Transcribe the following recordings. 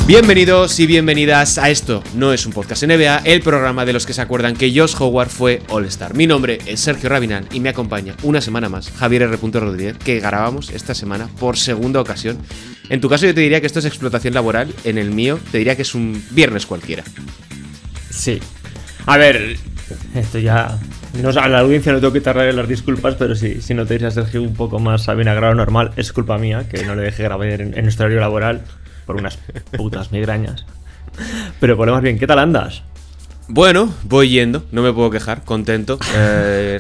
Bienvenidos y bienvenidas a Esto No Es Un Podcast NBA, el programa de los que se acuerdan que Josh Howard fue All-Star. Mi nombre es Sergio Rabinán y me acompaña una semana más Javier R. Rodríguez, que grabamos esta semana por segunda ocasión. En tu caso yo te diría que esto es explotación laboral, en el mío te diría que es un viernes cualquiera. Sí. A ver, esto ya... No, a la audiencia no tengo que darle las disculpas, pero sí, si notáis a Sergio un poco más a bien a grado normal, es culpa mía, que no le dejé grabar en nuestro horario laboral. Por unas putas migrañas. Pero ponemos bien, ¿qué tal andas? Bueno, voy yendo, no me puedo quejar, contento.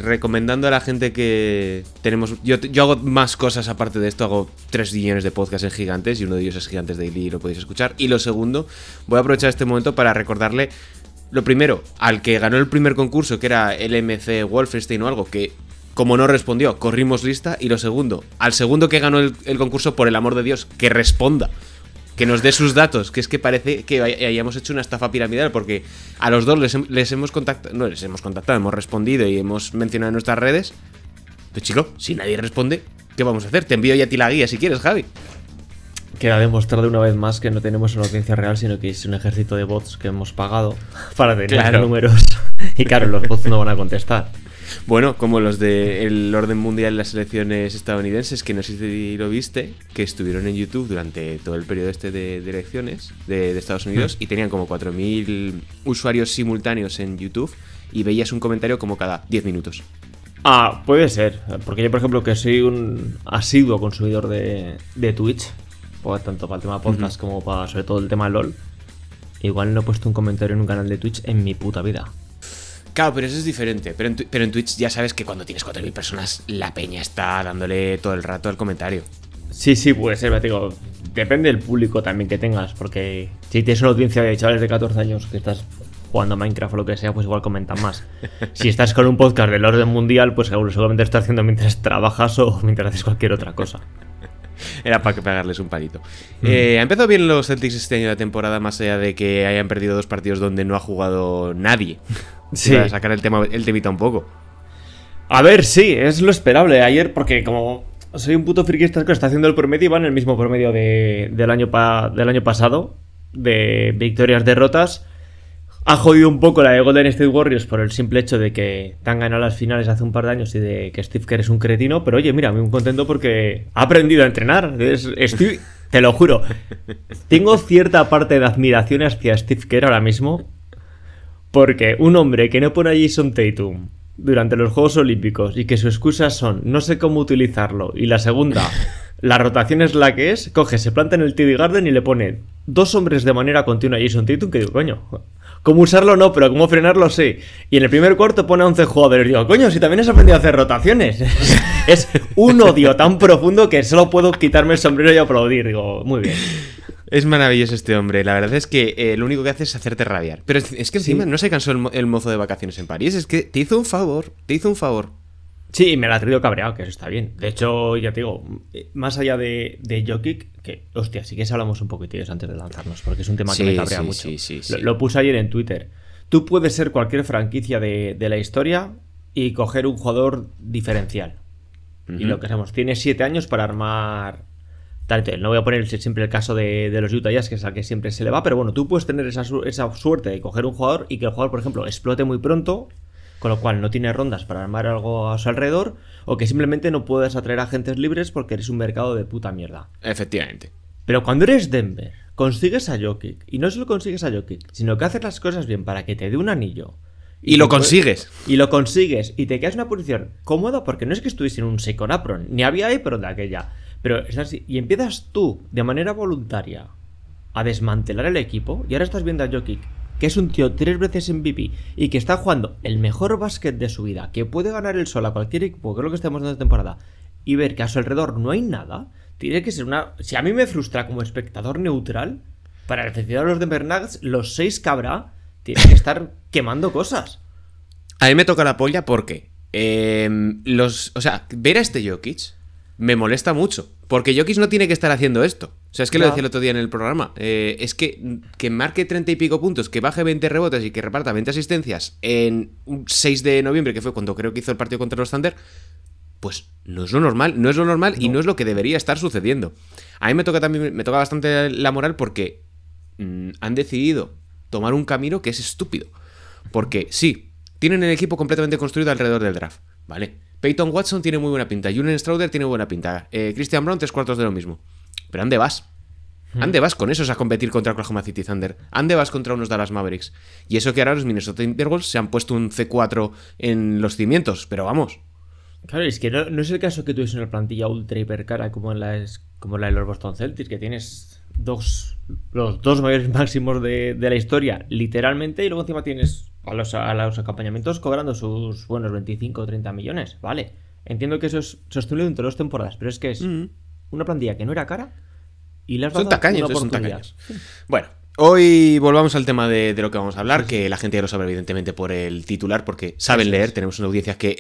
Recomendando a la gente que tenemos... Yo hago más cosas aparte de esto, hago 3 millones de podcasts en Gigantes y uno de ellos es Gigantes Daily y lo podéis escuchar. Y lo segundo, voy a aprovechar este momento para recordarle, lo primero, al que ganó el primer concurso, que era el MC Wolfenstein o algo, que como no respondió, corrimos lista. Y lo segundo, al segundo que ganó el concurso, por el amor de Dios, que responda. Que nos dé sus datos, que es que parece que hayamos hecho una estafa piramidal, porque a los dos les hemos contactado, hemos respondido y hemos mencionado en nuestras redes. Pero chico, si nadie responde, ¿qué vamos a hacer? Te envío ya a ti la guía si quieres, Javi. Queda demostrado una vez más que no tenemos una audiencia real, sino que es un ejército de bots que hemos pagado para tener números. Y claro, los bots no van a contestar. Bueno, como los del orden mundial de las elecciones estadounidenses, que no sé si lo viste, que estuvieron en YouTube durante todo el periodo de elecciones de Estados Unidos y tenían como 4.000 usuarios simultáneos en YouTube y veías un comentario como cada 10 minutos. Ah, puede ser, porque yo por ejemplo que soy un asiduo consumidor de Twitch, tanto para el tema podcast como para sobre todo el tema LOL, igual no he puesto un comentario en un canal de Twitch en mi puta vida. Claro, pero eso es diferente. Pero en Twitch ya sabes que cuando tienes 4.000 personas, la peña está dándole todo el rato al comentario. Sí, puede ser, pero digo, depende del público también que tengas, porque si tienes una audiencia de chavales de 14 años que estás jugando a Minecraft o lo que sea, pues igual comentan más. Si estás con un podcast del orden mundial, pues seguramente lo estás haciendo mientras trabajas o mientras haces cualquier otra cosa. Era para pegarles un palito. Ha empezado bien los Celtics este año de temporada, más allá de que hayan perdido 2 partidos donde no ha jugado nadie. Sí. Para sacar el temita un poco. A ver, sí, es lo esperable. Ayer, porque como soy un puto friki, está haciendo el promedio, va en el mismo promedio del año pasado, de victorias, derrotas. Ha jodido un poco la de Golden State Warriors por el simple hecho de que te han ganado las finales hace un par de años y de que Steve Kerr es un cretino. Pero oye, mira, muy contento porque ha aprendido a entrenar. Te lo juro, tengo cierta parte de admiración hacia Steve Kerr ahora mismo. Porque un hombre que no pone a Jason Tatum durante los Juegos Olímpicos y que sus excusas son no sé cómo utilizarlo y la segunda, la rotación es la que es, coge, se planta en el TD Garden y le pone 2 hombres de manera continua a Jason Tatum, que digo, coño, cómo usarlo no, pero cómo frenarlo sí. Y en el primer cuarto pone a 11 jugadores. Digo, coño, si también has aprendido a hacer rotaciones. Es un odio tan profundo que solo puedo quitarme el sombrero y aplaudir. Digo, muy bien. Es maravilloso este hombre, la verdad es que lo único que hace es hacerte rabiar. Pero es que encima no se cansó el mozo de vacaciones en París, es que te hizo un favor. Sí, me la ha traído cabreado, que eso está bien. De hecho, ya te digo, más allá de Jokic, que, hostia, sí que hablamos un poquito antes de lanzarnos, porque es un tema que me cabrea mucho. Sí. Lo puse ayer en Twitter. Tú puedes ser cualquier franquicia de la historia y coger un jugador diferencial. Y lo que hacemos, tienes 7 años para armar... No voy a poner siempre el caso de los Utah Jazz, que es al que siempre se le va, pero bueno, tú puedes tener esa suerte de coger un jugador y que el jugador, por ejemplo, explote muy pronto, con lo cual no tiene rondas para armar algo a su alrededor, o que simplemente no puedas atraer agentes libres porque eres un mercado de puta mierda. Efectivamente. Pero cuando eres Denver, consigues a Jokic, y no solo consigues a Jokic, sino que haces las cosas bien para que te dé un anillo. Y lo consigues. Y lo consigues, y te quedas en una posición cómoda, porque no es que estuviese en un Second Apron, ni había Apron de aquella. Pero es así, y empiezas tú, de manera voluntaria, a desmantelar el equipo, y ahora estás viendo a Jokic, que es un tío 3 veces MVP, y que está jugando el mejor básquet de su vida, que puede ganar el sol a cualquier equipo, que es lo que estamos dando esta temporada, y ver que a su alrededor no hay nada, tiene que ser una... Si a mí me frustra como espectador neutral, para el aficionado de los Denver Nuggets, los 6 que habrá, tiene que estar quemando cosas. A mí me toca la polla porque o sea, ver a este Jokic me molesta mucho. Porque Jokic no tiene que estar haciendo esto. O sea, es que lo decía el otro día en el programa. Es que marque 30 y pico puntos, que baje 20 rebotes y que reparta 20 asistencias en un 6 de noviembre, que fue cuando creo que hizo el partido contra los Thunder, pues no es lo normal. No es lo normal y no es lo que debería estar sucediendo. A mí me toca bastante la moral porque han decidido tomar un camino que es estúpido. Porque sí, tienen el equipo completamente construido alrededor del draft, ¿vale? Peyton Watson tiene muy buena pinta, Julian Strouder tiene buena pinta, Christian Brown 3/4 de lo mismo. Pero ¿dónde vas? ¿Dónde vas con esos a competir contra Oklahoma City Thunder? ¿Dónde vas contra unos Dallas Mavericks? Y eso que ahora los Minnesota Timberwolves se han puesto un C4 en los cimientos, pero vamos. Claro, es que no es el caso que tuviese una plantilla ultra hipercara como la de los Boston Celtics, que tienes los dos mayores máximos de la historia, literalmente, y luego encima tienes a los acompañamientos cobrando sus buenos 25 o 30 millones. Vale, entiendo que eso es sostenible entre 2 temporadas, pero es que es una plantilla que no era cara y las son tacaños, son tacaños. Bueno, hoy volvamos al tema de lo que vamos a hablar, que la gente ya lo sabe evidentemente por el titular, porque saben leer, tenemos una audiencia que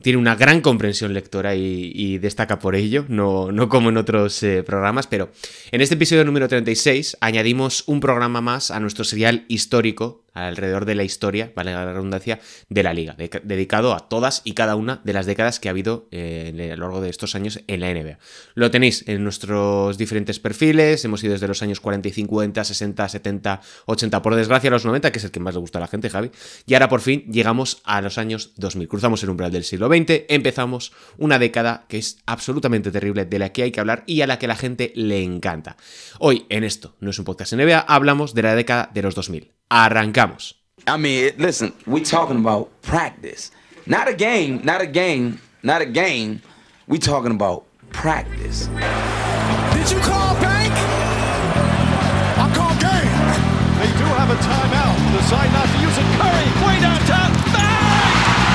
tiene una gran comprensión lectora y destaca por ello, no como en otros programas, pero en este episodio número 36 añadimos un programa más a nuestro serial histórico, alrededor de la historia, vale la redundancia, de la liga, dedicado a todas y cada una de las décadas que ha habido a lo largo de estos años en la NBA. Lo tenéis en nuestros diferentes perfiles, hemos ido desde los años 40 y 50, 60, 70, 80, por desgracia a los 90, que es el que más le gusta a la gente, Javi, y ahora por fin llegamos a los años 2000, cruzamos el umbral del siglo XX, empezamos una década que es absolutamente terrible, de la que hay que hablar y a la que la gente le encanta. Hoy, en esto, no es un podcast NBA, hablamos de la década de los 2000. Arrancamos. I mean, listen, we talking about practice. Not a game. We talking about practice. Did you call bank? I call game. They do have a timeout. Decide not to use it. Curry, way downtown. Bang!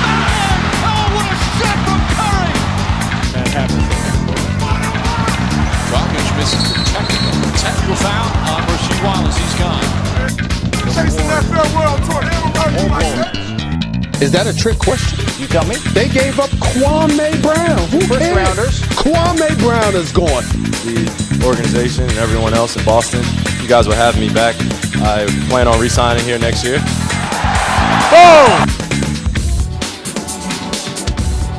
Bang! Oh, what a shot from Curry! That happens. Dragic misses the technical foul on Rasheed Wallace. He's gone. Is that a trick question? You tell me. They gave up Kwame Brown. Who First cares? rounders. Kwame Brown is gone. The organization and everyone else in Boston, you guys will have me back. I plan on re-signing here next year. Boom!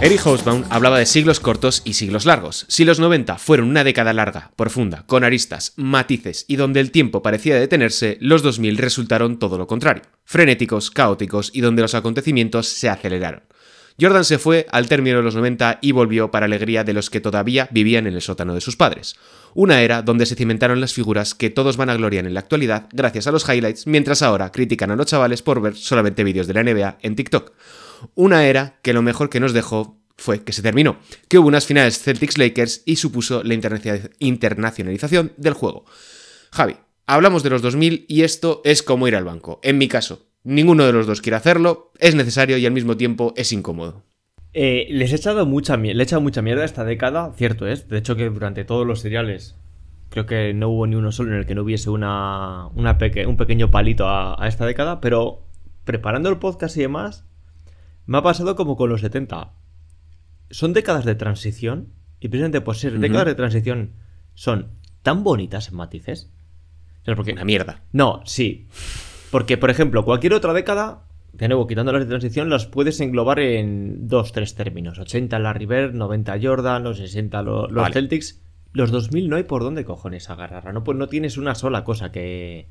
Eric Hobsbawm hablaba de siglos cortos y siglos largos. Si los 90 fueron una década larga, profunda, con aristas, matices y donde el tiempo parecía detenerse, los 2000 resultaron todo lo contrario. Frenéticos, caóticos y donde los acontecimientos se aceleraron. Jordan se fue al término de los 90 y volvió para alegría de los que todavía vivían en el sótano de sus padres. Una era donde se cimentaron las figuras que todos van a gloriar en la actualidad gracias a los highlights, mientras ahora critican a los chavales por ver solamente vídeos de la NBA en TikTok. Una era que lo mejor que nos dejó fue que se terminó, que hubo unas finales Celtics-Lakers y supuso la internacionalización del juego. Javi, hablamos de los 2000 y esto es como ir al banco. En mi caso, ninguno de los dos quiere hacerlo, es necesario y al mismo tiempo es incómodo. Le he echado mucha mierda a esta década, cierto es. De hecho que durante todos los seriales creo que no hubo ni uno solo en el que no hubiese un pequeño palito a esta década, pero preparando el podcast y demás, me ha pasado como con los 70. Son décadas de transición y precisamente por ser décadas de transición son tan bonitas en matices. Porque una mierda. No, sí. Porque, por ejemplo, cualquier otra década, de nuevo, quitando las de transición, las puedes englobar en 2-3 términos. 80 Larry Bird, 90 Jordan, los 60 los vale. Celtics. Los 2000 no hay por dónde cojones agarrarla. No, pues no tienes una sola cosa que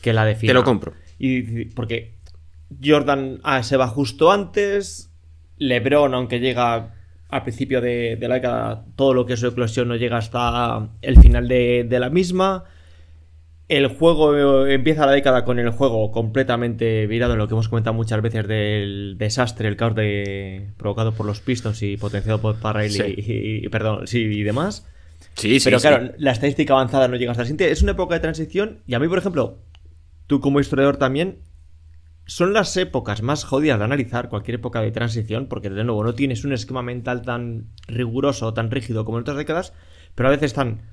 la defina. Te lo compro. Y porque Jordan se va justo antes. LeBron, aunque llega al principio de la década, todo lo que es su eclosión no llega hasta el final de la misma. El juego empieza la década con el juego completamente virado en lo que hemos comentado muchas veces del desastre, el caos provocado por los Pistons y potenciado por Parrail y demás. Sí, pero claro, la estadística avanzada no llega hasta el siguiente. Es una época de transición y a mí, por ejemplo, tú como historiador también, son las épocas más jodidas de analizar, cualquier época de transición, porque de nuevo no tienes un esquema mental tan riguroso o tan rígido como en otras décadas, pero a veces están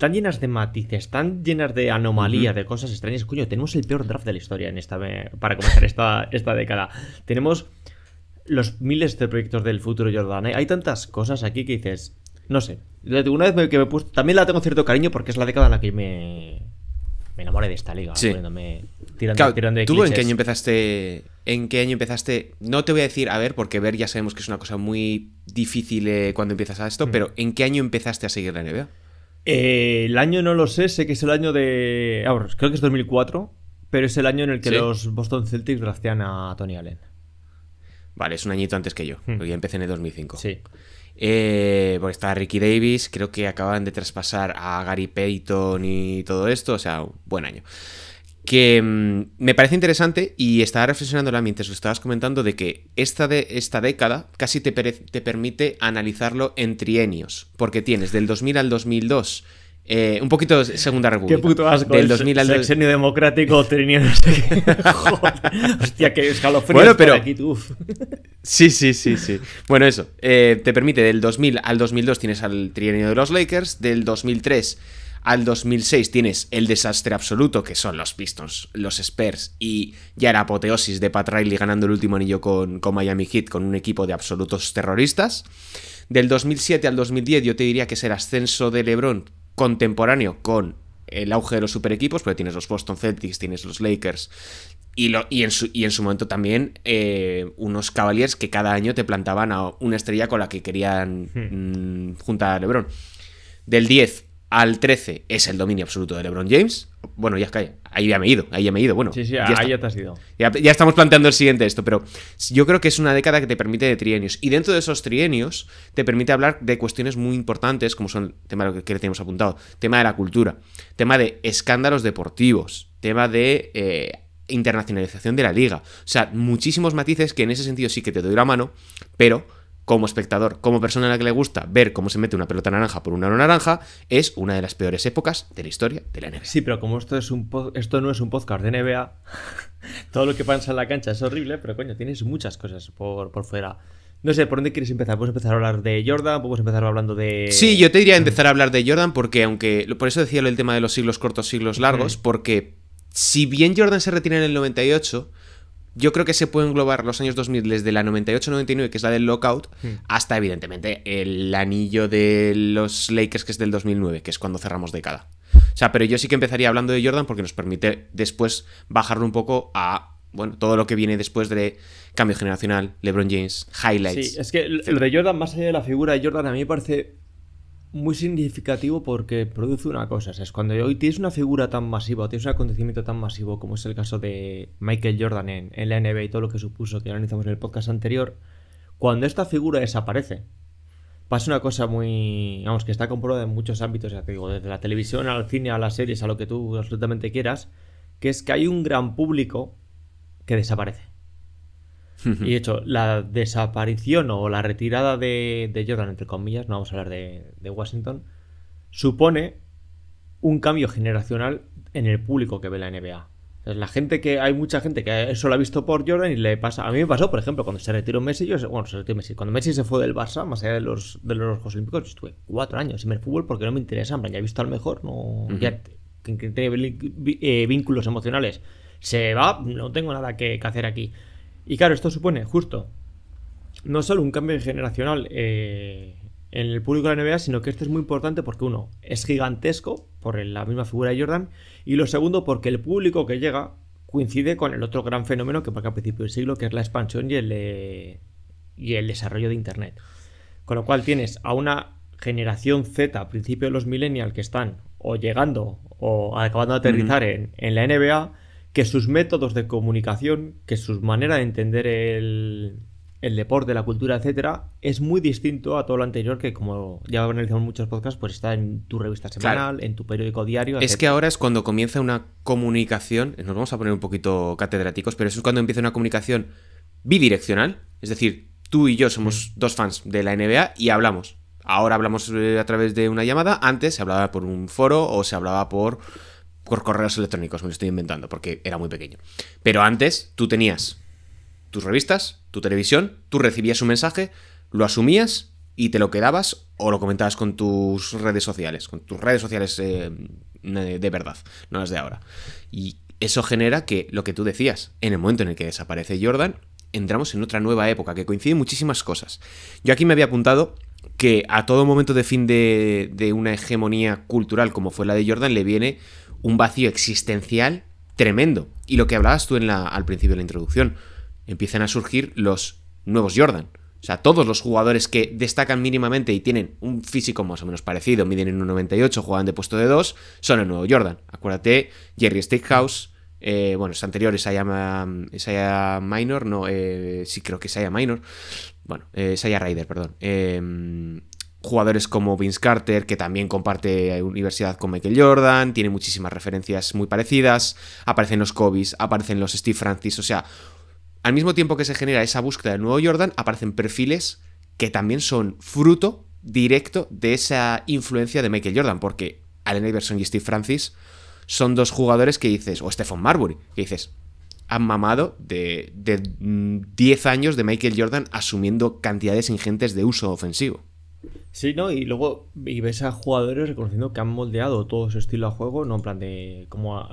tan llenas de matices, tan llenas de anomalías, de cosas extrañas. Coño, tenemos el peor draft de la historia para comenzar esta década. Tenemos los miles de proyectos del futuro Jordan. Hay tantas cosas aquí que dices, no sé. Una vez que me he puesto, también la tengo cierto cariño porque es la década en la que me enamoré de esta liga, sí. tirando de ¿Tú clichés. en qué año empezaste? No te voy a decir, a ver, porque ver ya sabemos que es una cosa muy difícil cuando empiezas a esto, pero ¿en qué año empezaste a seguir la NBA? El año no lo sé que es el año de... creo que es 2004, pero es el año en el que ¿Sí? los Boston Celtics draftean a Tony Allen. Vale, es un añito antes que yo, porque ya empecé en el 2005. Sí. Porque estaba Ricky Davis, creo que acaban de traspasar a Gary Payton y todo esto, o sea, buen año. Que me parece interesante y estaba reflexionando mientras lo estabas comentando de que esta década casi te permite analizarlo en trienios, porque tienes del 2000 al 2002 un poquito de Segunda República. Qué puto asco. Del 2000 al sexenio democrático, trienio, no sé qué. Joder. Hostia, qué escalofríos. Bueno, pero por aquí, tú. Sí. Bueno, eso. Te permite del 2000 al 2002 tienes al trienio de los Lakers, del 2003 al 2006 tienes el desastre absoluto, que son los Pistons, los Spurs, y ya la apoteosis de Pat Riley ganando el último anillo con Miami Heat, con un equipo de absolutos terroristas. Del 2007 al 2010 yo te diría que es el ascenso de LeBron contemporáneo con el auge de los super equipos, porque tienes los Boston Celtics, tienes los Lakers y en su momento también unos Cavaliers que cada año te plantaban a una estrella con la que querían juntar a LeBron. Del 10 al 13 es el dominio absoluto de LeBron James. Bueno, ya calla, ahí ya me he ido. Bueno, Sí, ya ahí está. ya te has ido. Ya estamos planteando el siguiente esto, pero yo creo que es una década que te permite de trienios. Y dentro de esos trienios te permite hablar de cuestiones muy importantes, como son el tema de lo que le tenemos apuntado, tema de la cultura, tema de escándalos deportivos, tema de internacionalización de la liga. O sea, muchísimos matices que en ese sentido sí que te doy la mano, pero como espectador, como persona a la que le gusta ver cómo se mete una pelota naranja por un aro naranja, es una de las peores épocas de la historia de la NBA. Sí, pero como esto no es un podcast de NBA, todo lo que pasa en la cancha es horrible, pero coño, tienes muchas cosas por fuera. No sé, ¿por dónde quieres empezar? ¿Podemos empezar a hablar de Jordan? ¿Podemos empezar hablando de...? Sí, yo te diría empezar a hablar de Jordan porque por eso decía el tema de los siglos cortos, siglos largos, porque si bien Jordan se retira en el 98... Yo creo que se puede englobar los años 2000 desde la 98-99, que es la del lockout, hasta evidentemente el anillo de los Lakers, que es del 2009, que es cuando cerramos década. O sea, pero yo sí que empezaría hablando de Jordan porque nos permite después bajarlo un poco a, bueno, todo lo que viene después de cambio generacional, LeBron James, highlights. Sí, es que lo de Jordan, más allá de la figura de Jordan, a mí me parece muy significativo porque produce una cosa. O sea, es cuando hoy tienes una figura tan masiva, o tienes un acontecimiento tan masivo como es el caso de Michael Jordan en la NBA y todo lo que supuso, que analizamos en el podcast anterior, cuando esta figura desaparece, pasa una cosa muy... Vamos, que está comprobada en muchos ámbitos, ya te digo, desde la televisión al cine, a las series, a lo que tú absolutamente quieras, que es que hay un gran público que desaparece. Y de hecho, la desaparición o la retirada de Jordan, entre comillas, no vamos a hablar de Washington, supone un cambio generacional en el público que ve la NBA. Entonces, hay mucha gente que eso lo ha visto por Jordan y le pasa. A mí me pasó, por ejemplo, cuando se retiró Messi, cuando Messi se fue del Barça, más allá de los Juegos Olímpicos, yo estuve 4 años sin ver fútbol porque no me interesa. Ya he visto al mejor, no, ya que tiene vínculos emocionales. Se va, no tengo nada que hacer aquí. Y claro, esto supone justo no solo un cambio generacional en el público de la NBA, sino que esto es muy importante porque uno, es gigantesco por la misma figura de Jordan, y lo segundo porque el público que llega coincide con el otro gran fenómeno que marca a principios del siglo, que es la expansión y el desarrollo de Internet. Con lo cual tienes a una generación Z a principios de los millennials que están o llegando o acabando de aterrizar en la NBA, que sus métodos de comunicación, que su manera de entender el deporte, la cultura, etcétera, es muy distinto a todo lo anterior que, como ya analizamos en muchos podcasts, pues está en tu revista semanal, en tu periódico diario, etcétera. Es que ahora es cuando comienza una comunicación, nos vamos a poner un poquito catedráticos, pero eso es cuando empieza una comunicación bidireccional, es decir, tú y yo somos dos fans de la NBA y hablamos. Ahora hablamos a través de una llamada, antes se hablaba por un foro o se hablaba por correos electrónicos, me lo estoy inventando porque era muy pequeño. Pero antes tú tenías tus revistas, tu televisión, tú recibías un mensaje, lo asumías y te lo quedabas o lo comentabas con tus redes sociales, de verdad, no las de ahora. Y eso genera que, lo que tú decías, en el momento en el que desaparece Jordan, entramos en otra nueva época, que coinciden muchísimas cosas. Yo aquí me había apuntado que a todo momento de fin de una hegemonía cultural como fue la de Jordan le viene un vacío existencial tremendo. Y lo que hablabas tú al principio de la introducción, empiezan a surgir los nuevos Jordan. O sea, todos los jugadores que destacan mínimamente y tienen un físico más o menos parecido, miden en 1,98, juegan de puesto de 2, son el nuevo Jordan. Acuérdate, Jerry Stackhouse, los anteriores, Isaiah Minor, sí creo que Isaiah Minor, Isaiah Ryder, perdón. Jugadores como Vince Carter, que también comparte universidad con Michael Jordan, tiene muchísimas referencias muy parecidas, aparecen los Kobe's, aparecen los Steve Francis, o sea, al mismo tiempo que se genera esa búsqueda del nuevo Jordan, aparecen perfiles que también son fruto directo de esa influencia de Michael Jordan, porque Allen Iverson y Steve Francis son dos jugadores que dices, o Stephon Marbury, que dices, han mamado de 10 años de Michael Jordan asumiendo cantidades ingentes de uso ofensivo. Sí, ¿no? Y luego ves a jugadores reconociendo que han moldeado todo su estilo de juego, no en plan de como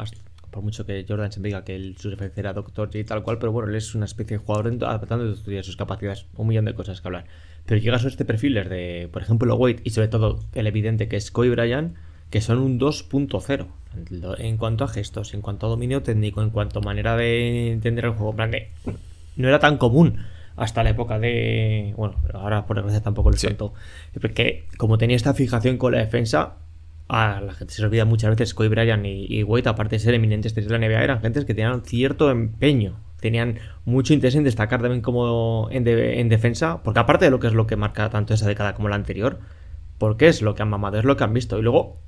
por mucho que Jordan se diga que su referencia era Dr. J y tal cual, pero bueno, él es una especie de jugador adaptando de estudiar sus capacidades, un millón de cosas que hablar. Pero llegas a este perfil de, por ejemplo, Wade y sobre todo el evidente que es Kobe Bryant, que son un 2.0 en cuanto a gestos, en cuanto a dominio técnico, en cuanto a manera de entender el juego. En plan de, no era tan común hasta la época de... Bueno, ahora por desgracia tampoco lo siento. Porque como tenía esta fijación con la defensa, a la gente se olvida muchas veces Kobe Bryant y Wade, aparte de ser eminentes de la NBA, eran gentes que tenían cierto empeño, tenían mucho interés en destacar también como en defensa, porque aparte de lo que es lo que marca tanto esa década como la anterior, porque es lo que han mamado, es lo que han visto. Y luego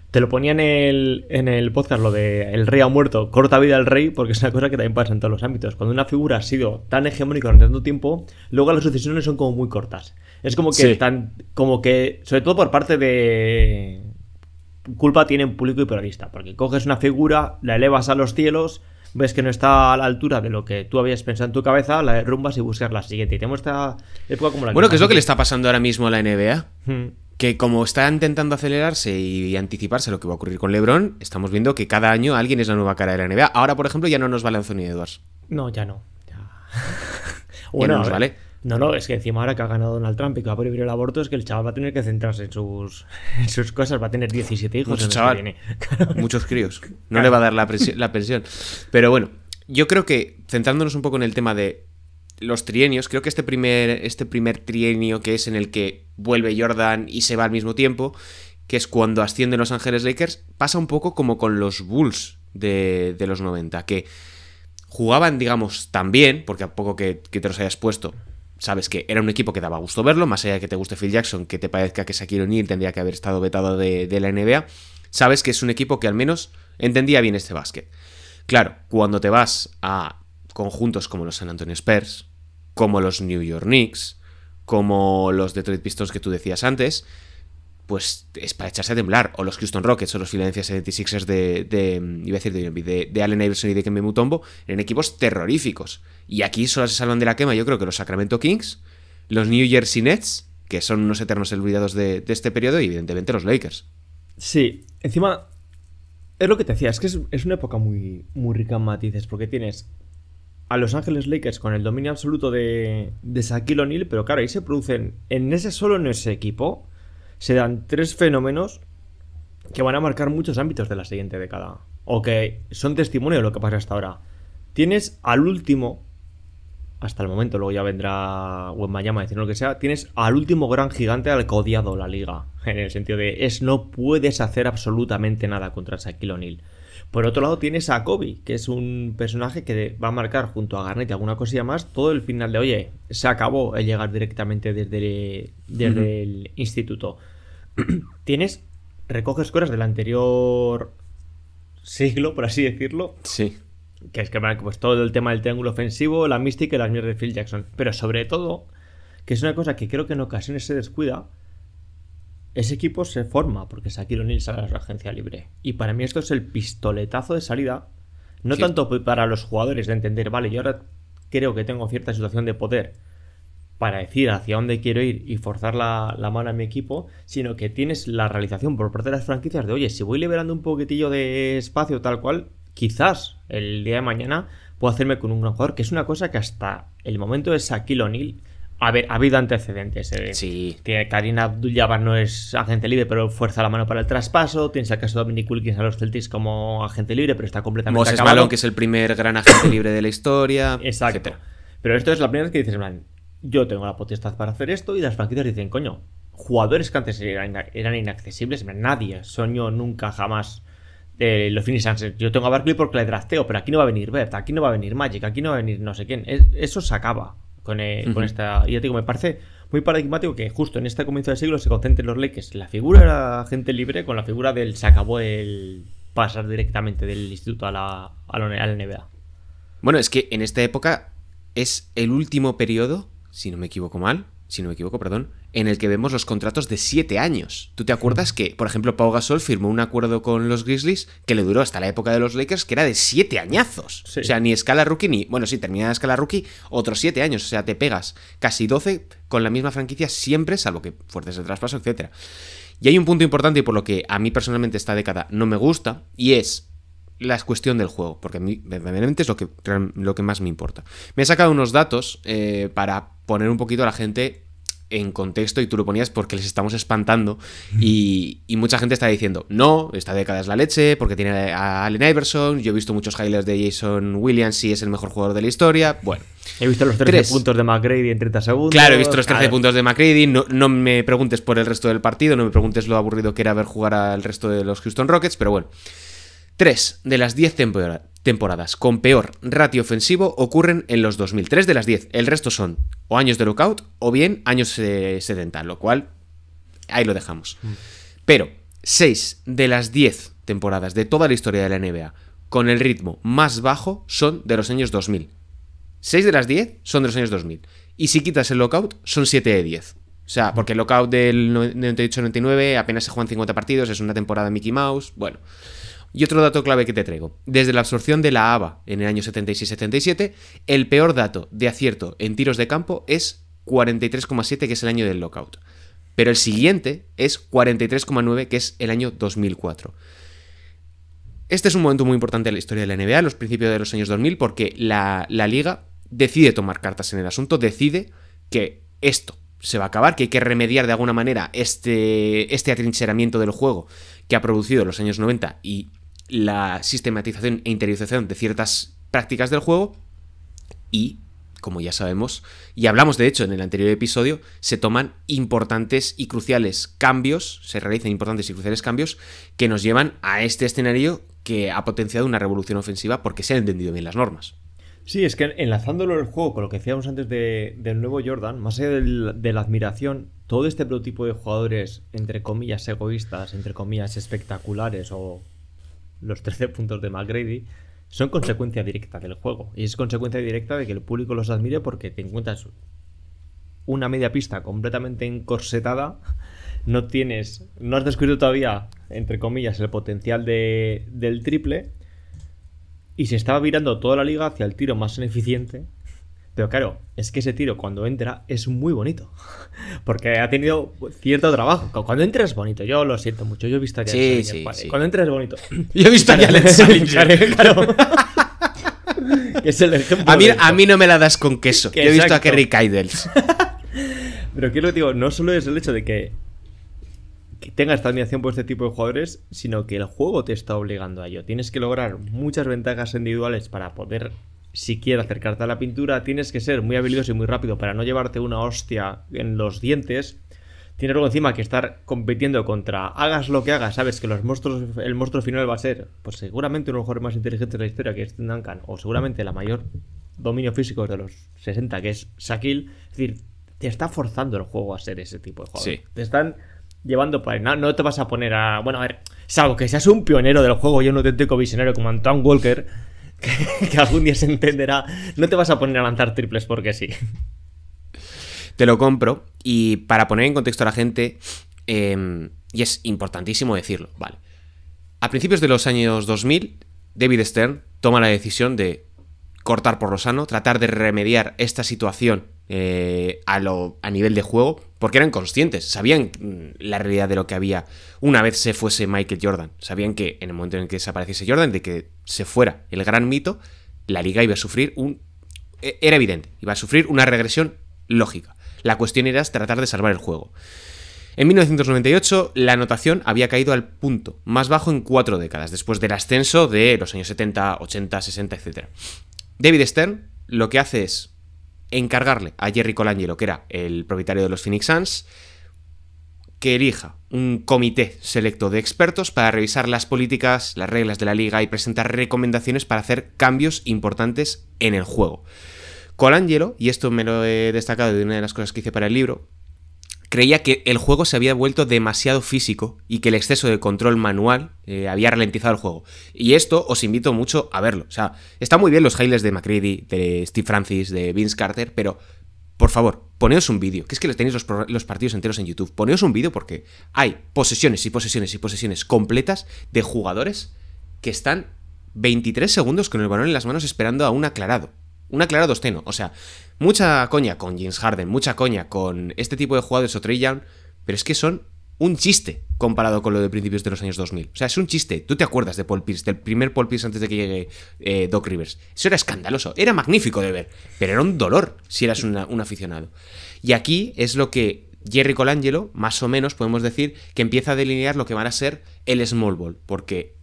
te lo ponía en el podcast, lo de el rey ha muerto, corta vida al rey, porque es una cosa que también pasa en todos los ámbitos. Cuando una figura ha sido tan hegemónica durante tanto tiempo, luego las sucesiones son como muy cortas. Es como que como que, sobre todo por parte de... Culpa tiene un público hiperrealista, porque coges una figura, la elevas a los cielos, ves que no está a la altura de lo que tú habías pensado en tu cabeza, la derrumbas y buscas la siguiente. Y tenemos esta época como la que es lo que le está pasando ahora mismo a la NBA. Que como está intentando acelerarse y anticiparse a lo que va a ocurrir con LeBron, estamos viendo que cada año alguien es la nueva cara de la NBA. Ahora, por ejemplo, ya no nos vale Anthony Edwards. No, ya no. Bueno, ya no nos vale. No, es que encima ahora que ha ganado Donald Trump y que va a prohibir el aborto, es que el chaval va a tener que centrarse en sus cosas, va a tener 17 hijos. Mucho chaval, muchos críos. No le va a dar la pensión. Pero bueno, yo creo que, centrándonos un poco en el tema de los trienios, creo que este primer trienio, que es en el que vuelve Jordan y se va al mismo tiempo, que es cuando ascienden Los Ángeles Lakers, pasa un poco como con los Bulls de los 90, que jugaban, digamos, tan bien, porque a poco que te los hayas puesto, sabes que era un equipo que daba gusto verlo, más allá de que te guste Phil Jackson, que te parezca que Shaquille O'Neal tendría que haber estado vetado de la NBA, sabes que es un equipo que al menos entendía bien este básquet. Claro, cuando te vas a conjuntos como los San Antonio Spurs, como los New York Knicks, como los Detroit Pistons que tú decías antes, pues es para echarse a temblar. O los Houston Rockets o los Philadelphia 76ers de Allen Iverson y de Kemba Mutombo, eran equipos terroríficos. Y aquí solo se salvan de la quema, yo creo que los Sacramento Kings, los New Jersey Nets, que son unos eternos olvidados de este periodo, y evidentemente los Lakers. Sí, encima es lo que te decía, es que es una época muy, muy rica en matices, porque tienes a Los Ángeles Lakers con el dominio absoluto de Shaquille O'Neal, pero claro, ahí se producen, en ese equipo, se dan tres fenómenos que van a marcar muchos ámbitos de la siguiente década, o que son testimonio de lo que pasa hasta ahora. Tienes al último, hasta el momento, luego ya vendrá Wembanyama a decir lo que sea, tienes al último gran gigante al que ha odiado la liga, en el sentido de no puedes hacer absolutamente nada contra Shaquille O'Neal. Por otro lado tienes a Kobe, que es un personaje que va a marcar junto a Garnett y alguna cosilla más todo el final de, oye, se acabó el llegar directamente desde el instituto. Recoges cosas del anterior siglo, por así decirlo. Sí. Que es que pues todo el tema del triángulo ofensivo, la mística y las mierdas de Phil Jackson. Pero sobre todo, que es una cosa que creo que en ocasiones se descuida, ese equipo se forma porque Shaquille O'Neal sale a la agencia libre. Y para mí esto es el pistoletazo de salida. No tanto para los jugadores de entender, vale, yo ahora creo que tengo cierta situación de poder para decir hacia dónde quiero ir y forzar la mano a mi equipo, sino que tienes la realización por parte de las franquicias de, oye, si voy liberando un poquitillo de espacio tal cual, quizás el día de mañana puedo hacerme con un gran jugador, que es una cosa que hasta el momento de Shaquille O'Neal ha habido antecedentes. Sí. Kareem Abdul-Jabbar no es agente libre, pero fuerza la mano para el traspaso. Tienes el caso de Dominic Wilkins a los Celtics como agente libre, pero está completamente Moses acabado. Malone, que es el primer gran agente libre de la historia, Exacto. etcétera. Pero esto es la primera vez que dices, man, yo tengo la potestad para hacer esto, y las franquicias dicen, coño, jugadores que antes eran inaccesibles, nadie soñó nunca jamás los Phoenix Suns. Yo tengo a Barkley porque le drafteo, pero aquí no va a venir Bert, aquí no va a venir Magic, aquí no va a venir no sé quién. Eso se acaba con esta. Y ya te digo, me parece muy paradigmático que justo en este comienzo del siglo se concentren los Lakers la figura de la gente libre con la figura del se acabó el pasar directamente del instituto a la NBA. Bueno, es que en esta época es el último periodo, si no me equivoco, perdón, en el que vemos los contratos de 7 años. ¿Tú te acuerdas que, por ejemplo, Pau Gasol firmó un acuerdo con los Grizzlies que le duró hasta la época de los Lakers, que era de 7 añazos? Sí. O sea, ni escala rookie ni... Bueno, sí, termina la escala rookie, otros 7 años. O sea, te pegas casi 12 con la misma franquicia siempre, salvo que fuerces de traspaso, etcétera. Y hay un punto importante y por lo que a mí personalmente esta década no me gusta, y es la cuestión del juego, porque a mí verdaderamente es lo que más me importa. Me he sacado unos datos para poner un poquito a la gente en contexto, y tú lo ponías porque les estamos espantando, y mucha gente está diciendo, no, esta década es la leche porque tiene a Allen Iverson, yo he visto muchos highlights de Jason Williams y es el mejor jugador de la historia. Bueno, he visto los 13 puntos de McGrady en 30 segundos. Claro, he visto los 13 puntos de McGrady. No me preguntes por el resto del partido, no me preguntes lo aburrido que era ver jugar al resto de los Houston Rockets, pero bueno. 3 de las 10 temporadas con peor ratio ofensivo ocurren en los 2000. 3 de las 10. El resto son o años de lockout o bien años 70, lo cual ahí lo dejamos. Pero 6 de las 10 temporadas de toda la historia de la NBA con el ritmo más bajo son de los años 2000. 6 de las 10 son de los años 2000. Y si quitas el lockout, son 7 de 10. O sea, porque el lockout del 98-99 apenas se juegan 50 partidos, es una temporada Mickey Mouse. Bueno. Y otro dato clave que te traigo. Desde la absorción de la ABA en el año 76-77, el peor dato de acierto en tiros de campo es 43,7, que es el año del lockout. Pero el siguiente es 43,9, que es el año 2004. Este es un momento muy importante en la historia de la NBA, los principios de los años 2000, porque la liga decide tomar cartas en el asunto, decide que esto se va a acabar, que hay que remediar de alguna manera este atrincheramiento del juego que ha producido en los años 90 y la sistematización e interiorización de ciertas prácticas del juego. Y, como ya sabemos, y hablamos de hecho en el anterior episodio, se toman importantes y cruciales cambios, se realizan importantes y cruciales cambios que nos llevan a este escenario que ha potenciado una revolución ofensiva porque se han entendido bien las normas. Sí, es que enlazándolo el juego con lo que decíamos antes del nuevo Jordan, más allá de la admiración, todo este prototipo de jugadores, entre comillas, egoístas, entre comillas, espectaculares, o los 13 puntos de McGrady, son consecuencia directa del juego. Y es consecuencia directa de que el público los admire porque te encuentras una media pista completamente encorsetada, no has descubierto todavía, entre comillas, el potencial del triple. Y se estaba virando toda la liga hacia el tiro más ineficiente. Pero claro, es que ese tiro cuando entra es muy bonito. Porque ha tenido cierto trabajo. Cuando entra es bonito. Yo lo siento mucho. Yo he visto a Jalen Salinger. Sí. Cuando entra es bonito. Yo he visto a Jalen Salinger. Claro. Que es el ejemplo. A mí no me la das con queso. Yo he visto a Kerry Kydels. Pero quiero que digo, no solo es el hecho de que tenga esta admiración por este tipo de jugadores, sino que el juego te está obligando a ello. Tienes que lograr muchas ventajas individuales para poder siquiera acercarte a la pintura. Tienes que ser muy habilidoso y muy rápido para no llevarte una hostia en los dientes. Tienes luego encima que estar compitiendo contra, hagas lo que hagas, sabes que el monstruo final va a ser, pues seguramente uno de los jugadores más inteligentes de la historia, que es Tim Duncan, o seguramente la mayor dominio físico de los 60, que es Shaquille. Es decir, te está forzando el juego a ser ese tipo de jugador. Sí. Te están llevando por ahí. No te vas a poner a... Bueno, a ver, salvo que seas un pionero del juego y un auténtico visionario como Antoine Walker, que algún día se entenderá, no te vas a poner a lanzar triples porque sí. Te lo compro. Y para poner en contexto a la gente, y es importantísimo decirlo, vale. A principios de los años 2000, David Stern toma la decisión de cortar por lo sano, tratar de remediar esta situación a nivel de juego, porque eran conscientes, sabían la realidad de lo que había una vez se fuese Michael Jordan. Sabían que en el momento en el que desapareciese Jordan, de que se fuera el gran mito, la liga iba a sufrir era evidente, iba a sufrir una regresión lógica. La cuestión era tratar de salvar el juego. En 1998, la anotación había caído al punto más bajo en 4 décadas, después del ascenso de los años 70, 80, 60, etc. David Stern lo que hace es encargarle a Jerry Colangelo, que era el propietario de los Phoenix Suns, que elija un comité selecto de expertos para revisar las políticas, las reglas de la liga y presentar recomendaciones para hacer cambios importantes en el juego. Colangelo, y esto me lo he destacado de una de las cosas que hice para el libro, creía que el juego se había vuelto demasiado físico y que el exceso de control manual había ralentizado el juego. Y esto os invito mucho a verlo. O sea, está muy bien los highlights de McCready, de Steve Francis, de Vince Carter, pero por favor, poneos un vídeo, que es que tenéis los partidos enteros en YouTube. Poneos un vídeo porque hay posesiones y posesiones y posesiones completas de jugadores que están 23 segundos con el balón en las manos esperando a un aclarado. Un aclarado osteno. O sea, mucha coña con James Harden, mucha coña con este tipo de jugadores o Trae Young, pero es que son un chiste comparado con lo de principios de los años 2000. O sea, es un chiste. Tú te acuerdas de Paul Pierce, del primer Paul Pierce antes de que llegue Doc Rivers. Eso era escandaloso, era magnífico de ver, pero era un dolor si eras un aficionado. Y aquí es lo que Jerry Colangelo, más o menos podemos decir, que empieza a delinear lo que van a ser el small ball, porque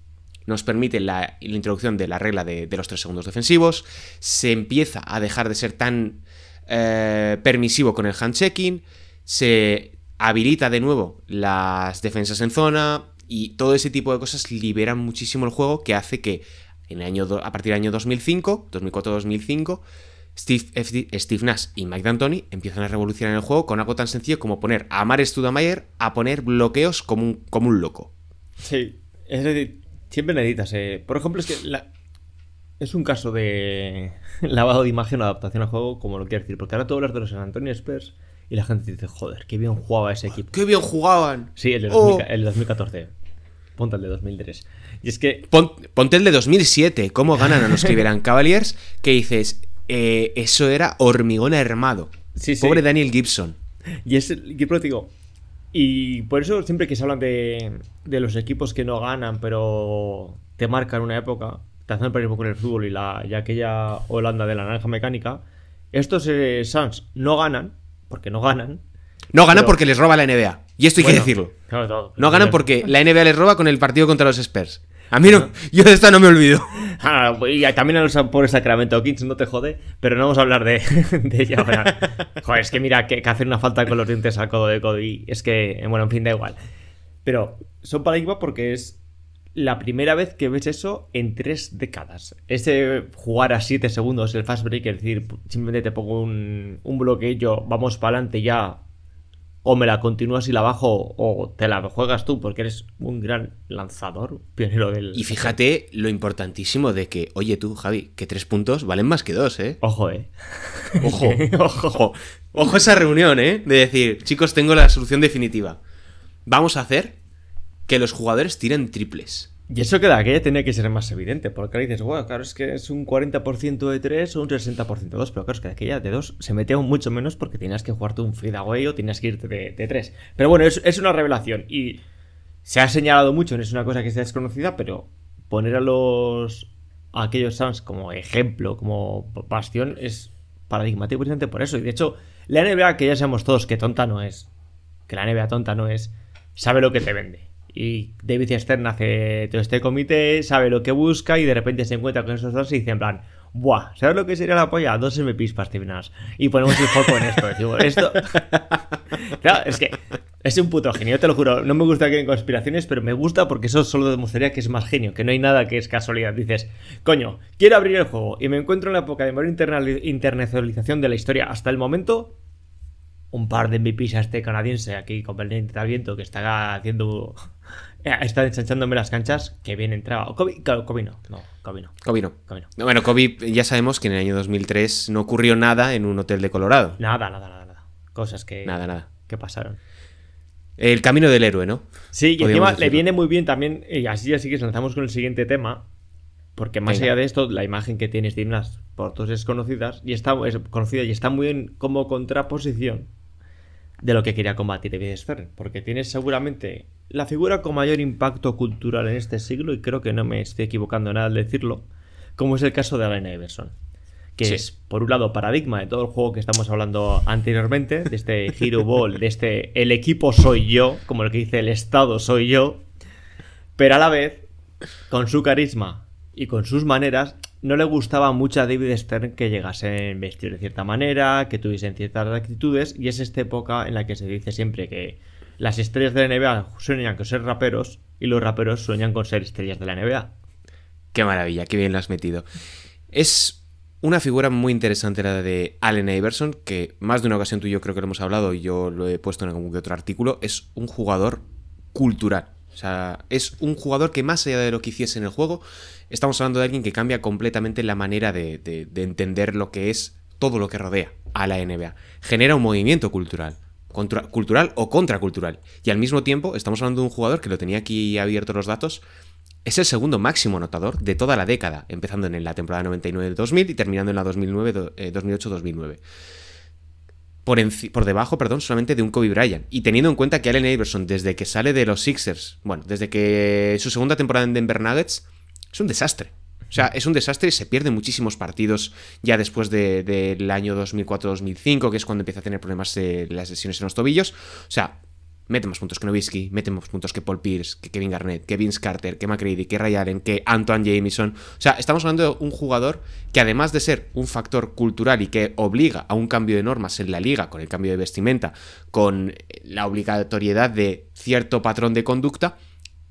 nos permite la introducción de la regla de los 3 segundos defensivos, se empieza a dejar de ser tan permisivo con el handchecking, se habilita de nuevo las defensas en zona y todo ese tipo de cosas liberan muchísimo el juego, que hace que a partir del año 2004-2005, Steve Nash y Mike D'Antoni empiezan a revolucionar el juego con algo tan sencillo como poner a Amare Stoudemire a poner bloqueos como un loco. Sí, es decir, siempre necesitas. Por ejemplo, es que es un caso de lavado de imagen o adaptación al juego, como lo quieras decir. Porque ahora tú hablas de los San Antonio Spurs y la gente dice, joder, qué bien jugaba ese equipo. ¡Qué bien jugaban! Sí, el de 2014. Ponte el de 2003. Y es que... Ponte el de 2007. ¿Cómo ganan a los Cleveland Cavaliers? Que dices, eso era hormigón armado. Sí, sí. Pobre Daniel Gibson. Y es el equipo, digo... Y por eso siempre que se hablan de los equipos que no ganan, pero te marcan una época, te hacen el con el fútbol y aquella Holanda de la naranja mecánica, estos Suns no ganan, porque no ganan. No ganan porque les roba la NBA. Y esto hay que decirlo. Claro, todo. No ganan porque la NBA les roba con el partido contra los Spurs. A mí no, yo de esta no me olvido. Y también a los pobres Sacramento Kings, no te jode, pero no vamos a hablar de ella ahora. Joder, es que mira, que hacer una falta con los dientes al codo de Cody, es que, bueno, en fin, da igual. Pero son paradigma porque es la primera vez que ves eso en 3 décadas. Ese jugar a 7 segundos, el fast break, es decir, simplemente te pongo un bloqueo, vamos para adelante ya, o me la continúas y la bajo, o te la juegas tú, porque eres un gran lanzador, pionero del... Y fíjate lo importantísimo de que, oye tú, Javi, que 3 puntos valen más que 2, ¿eh? Ojo, Ojo esa reunión, ¿eh? De decir, chicos, tengo la solución definitiva. Vamos a hacer que los jugadores tiren triples. Y eso que de aquella tenía que ser más evidente, porque ahora dices, bueno, claro, es que es un 40% de 3 o un 60% de 2, pero claro, es que de aquella de 2 se metía aún mucho menos porque tenías que jugarte un fadeaway o tenías que irte de 3. Pero bueno, es una revelación y se ha señalado mucho, no es una cosa que sea desconocida, pero poner a aquellos Suns como ejemplo, como bastión, es paradigmático precisamente por eso. Y de hecho, la NBA, que ya sabemos todos que tonta no es, que la NBA tonta no es, sabe lo que te vende. Y David Stern hace todo este comité, sabe lo que busca y de repente se encuentra con esos dos y dice en plan, ¡buah! ¿Sabes lo que sería la polla? 2 MVPs para Steve Nash. Y ponemos el foco en esto. Decimos, esto... Claro, es que es un puto genio, te lo juro. No me gusta que en conspiraciones, pero me gusta porque eso solo demostraría que es más genio, que no hay nada que es casualidad. Dices, coño, quiero abrir el juego y me encuentro en la época de mayor internacionalización de la historia hasta el momento. Un par de MVPs a este canadiense aquí con Berlín de viento que está haciendo... Está ensanchándome las canchas, que bien entraba. Kobe no. Bueno, Kobe ya sabemos que en el año 2003 no ocurrió nada en un hotel de Colorado. Nada. Cosas que... Nada. Que pasaron. El camino del héroe, ¿no? Sí, y encima le viene muy bien también, y así que nos lanzamos con el siguiente tema, Porque más allá de esto, la imagen que tiene Steve Nash por todos es conocida y está muy en como contraposición de lo que quería combatir David Stern. Porque tienes seguramente la figura con mayor impacto cultural en este siglo, y creo que no me estoy equivocando nada al decirlo, como es el caso de Allen Iverson. Que es, por un lado, paradigma de todo el juego que estamos hablando anteriormente, de este Hero Ball, de este el equipo soy yo, como el que dice el Estado soy yo, pero a la vez, con su carisma y con sus maneras, no le gustaba mucho a David Stern que llegasen vestidos de cierta manera, que tuviesen ciertas actitudes, y es esta época en la que se dice siempre que las estrellas de la NBA sueñan con ser raperos y los raperos sueñan con ser estrellas de la NBA. Qué maravilla, qué bien lo has metido. Es una figura muy interesante la de Allen Iverson, que más de una ocasión tú y yo creo que lo hemos hablado, y yo lo he puesto en algún que otro artículo. Es un jugador cultural. O sea, es un jugador que más allá de lo que hiciese en el juego, estamos hablando de alguien que cambia completamente la manera de entender lo que es todo lo que rodea a la NBA. Genera un movimiento cultural. Cultural o contracultural. Y al mismo tiempo estamos hablando de un jugador que lo tenía aquí abierto los datos. Es el segundo máximo anotador de toda la década, empezando en la temporada 99-2000 y terminando en la 2008-2009. Por debajo, solamente de un Kobe Bryant. Y teniendo en cuenta que Allen Iverson, desde que sale de los Sixers, desde que su segunda temporada en Denver Nuggets, es un desastre. O sea, es un desastre y se pierden muchísimos partidos ya después del año 2004-2005, que es cuando empieza a tener problemas las lesiones en los tobillos. O sea, mete más puntos que Nowitzki, mete más puntos que Paul Pierce, que Kevin Garnett, que Vince Carter, que McGrady, que Ray Allen, que Antoine Jamison. O sea, estamos hablando de un jugador que, además de ser un factor cultural y que obliga a un cambio de normas en la liga, con el cambio de vestimenta, con la obligatoriedad de cierto patrón de conducta,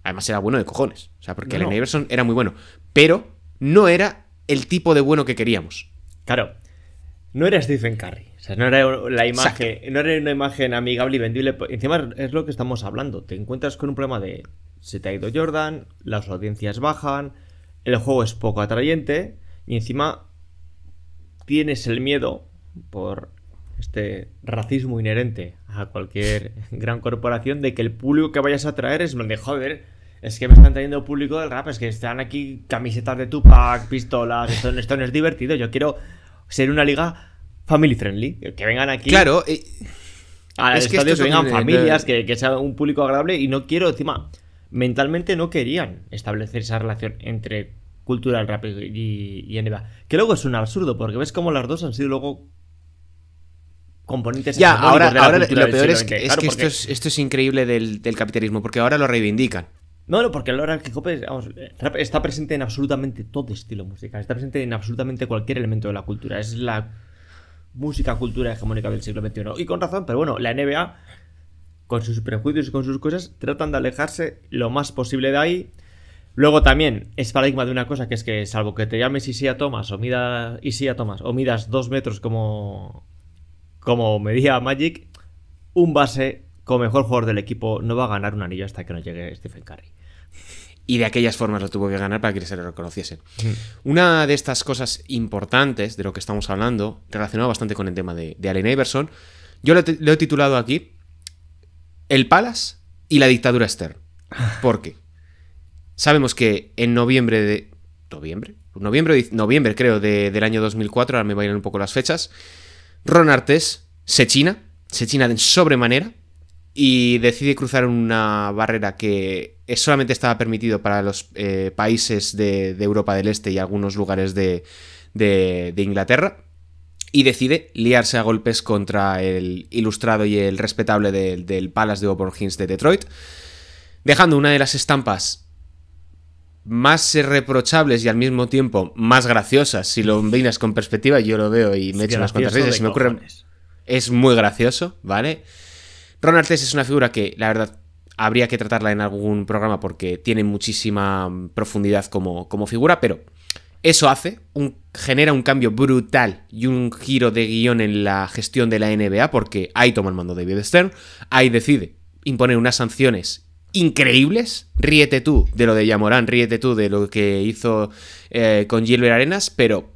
además era bueno de cojones. O sea, porque Allen Iverson era muy bueno, pero no era el tipo de bueno que queríamos. Claro, no era Stephen Curry. O sea, no era la imagen, exacto. No era una imagen amigable y vendible. Encima es lo que estamos hablando. Te encuentras con un problema de se te ha ido Jordan, las audiencias bajan, el juego es poco atrayente y encima tienes el miedo por este racismo inherente a cualquier gran corporación de que el público que vayas a traer es de joder. Es que me están trayendo público del rap, es que están aquí camisetas de Tupac, pistolas, esto no es divertido. Yo quiero ser una liga family friendly, que vengan aquí. Claro, al estadio, que vengan familias, que sea un público agradable. Y no quiero, encima, mentalmente no querían establecer esa relación entre cultura del rap y NBA. Que luego es un absurdo, porque ves cómo las dos han sido luego componentes. Ya, ahora lo peor es que porque esto es increíble del capitalismo, porque ahora lo reivindican. No, porque ahora el hip hop está presente en absolutamente todo estilo musical, está presente en absolutamente cualquier elemento de la cultura. Es la música, cultura hegemónica del siglo XXI. Y con razón, pero bueno, la NBA, con sus prejuicios y con sus cosas, tratan de alejarse lo más posible de ahí. Luego también es paradigma de una cosa, que es que salvo que te llames Isaiah Thomas o midas 2 metros como medía Magic, un base como mejor jugador del equipo no va a ganar un anillo hasta que no llegue Stephen Curry. Y de aquellas formas lo tuvo que ganar para que se le reconociesen. Una de estas cosas importantes de lo que estamos hablando, relacionado bastante con el tema de Allen Iverson, yo lo he titulado aquí El Palace y la dictadura Stern. ¿Por qué? Sabemos que en noviembre creo del año 2004, ahora me bailan un poco las fechas, Ron Artest se china de sobremanera y decide cruzar una barrera que solamente estaba permitido para los países de Europa del Este y algunos lugares de Inglaterra, y decide liarse a golpes contra el ilustrado y el respetable del Palace de Auburn Hills de Detroit, dejando una de las estampas más reprochables y al mismo tiempo más graciosas. Si lo miras con perspectiva, yo lo veo y me echo unas cuantas risas. Se me ocurre, es muy gracioso, ¿vale? Ron Artest es una figura que, la verdad, habría que tratarla en algún programa porque tiene muchísima profundidad como figura, pero eso genera un cambio brutal y un giro de guión en la gestión de la NBA, porque ahí toma el mando David Stern, ahí decide imponer unas sanciones increíbles. Ríete tú de lo de Ja Morant, ríete tú de lo que hizo con Gilbert Arenas, pero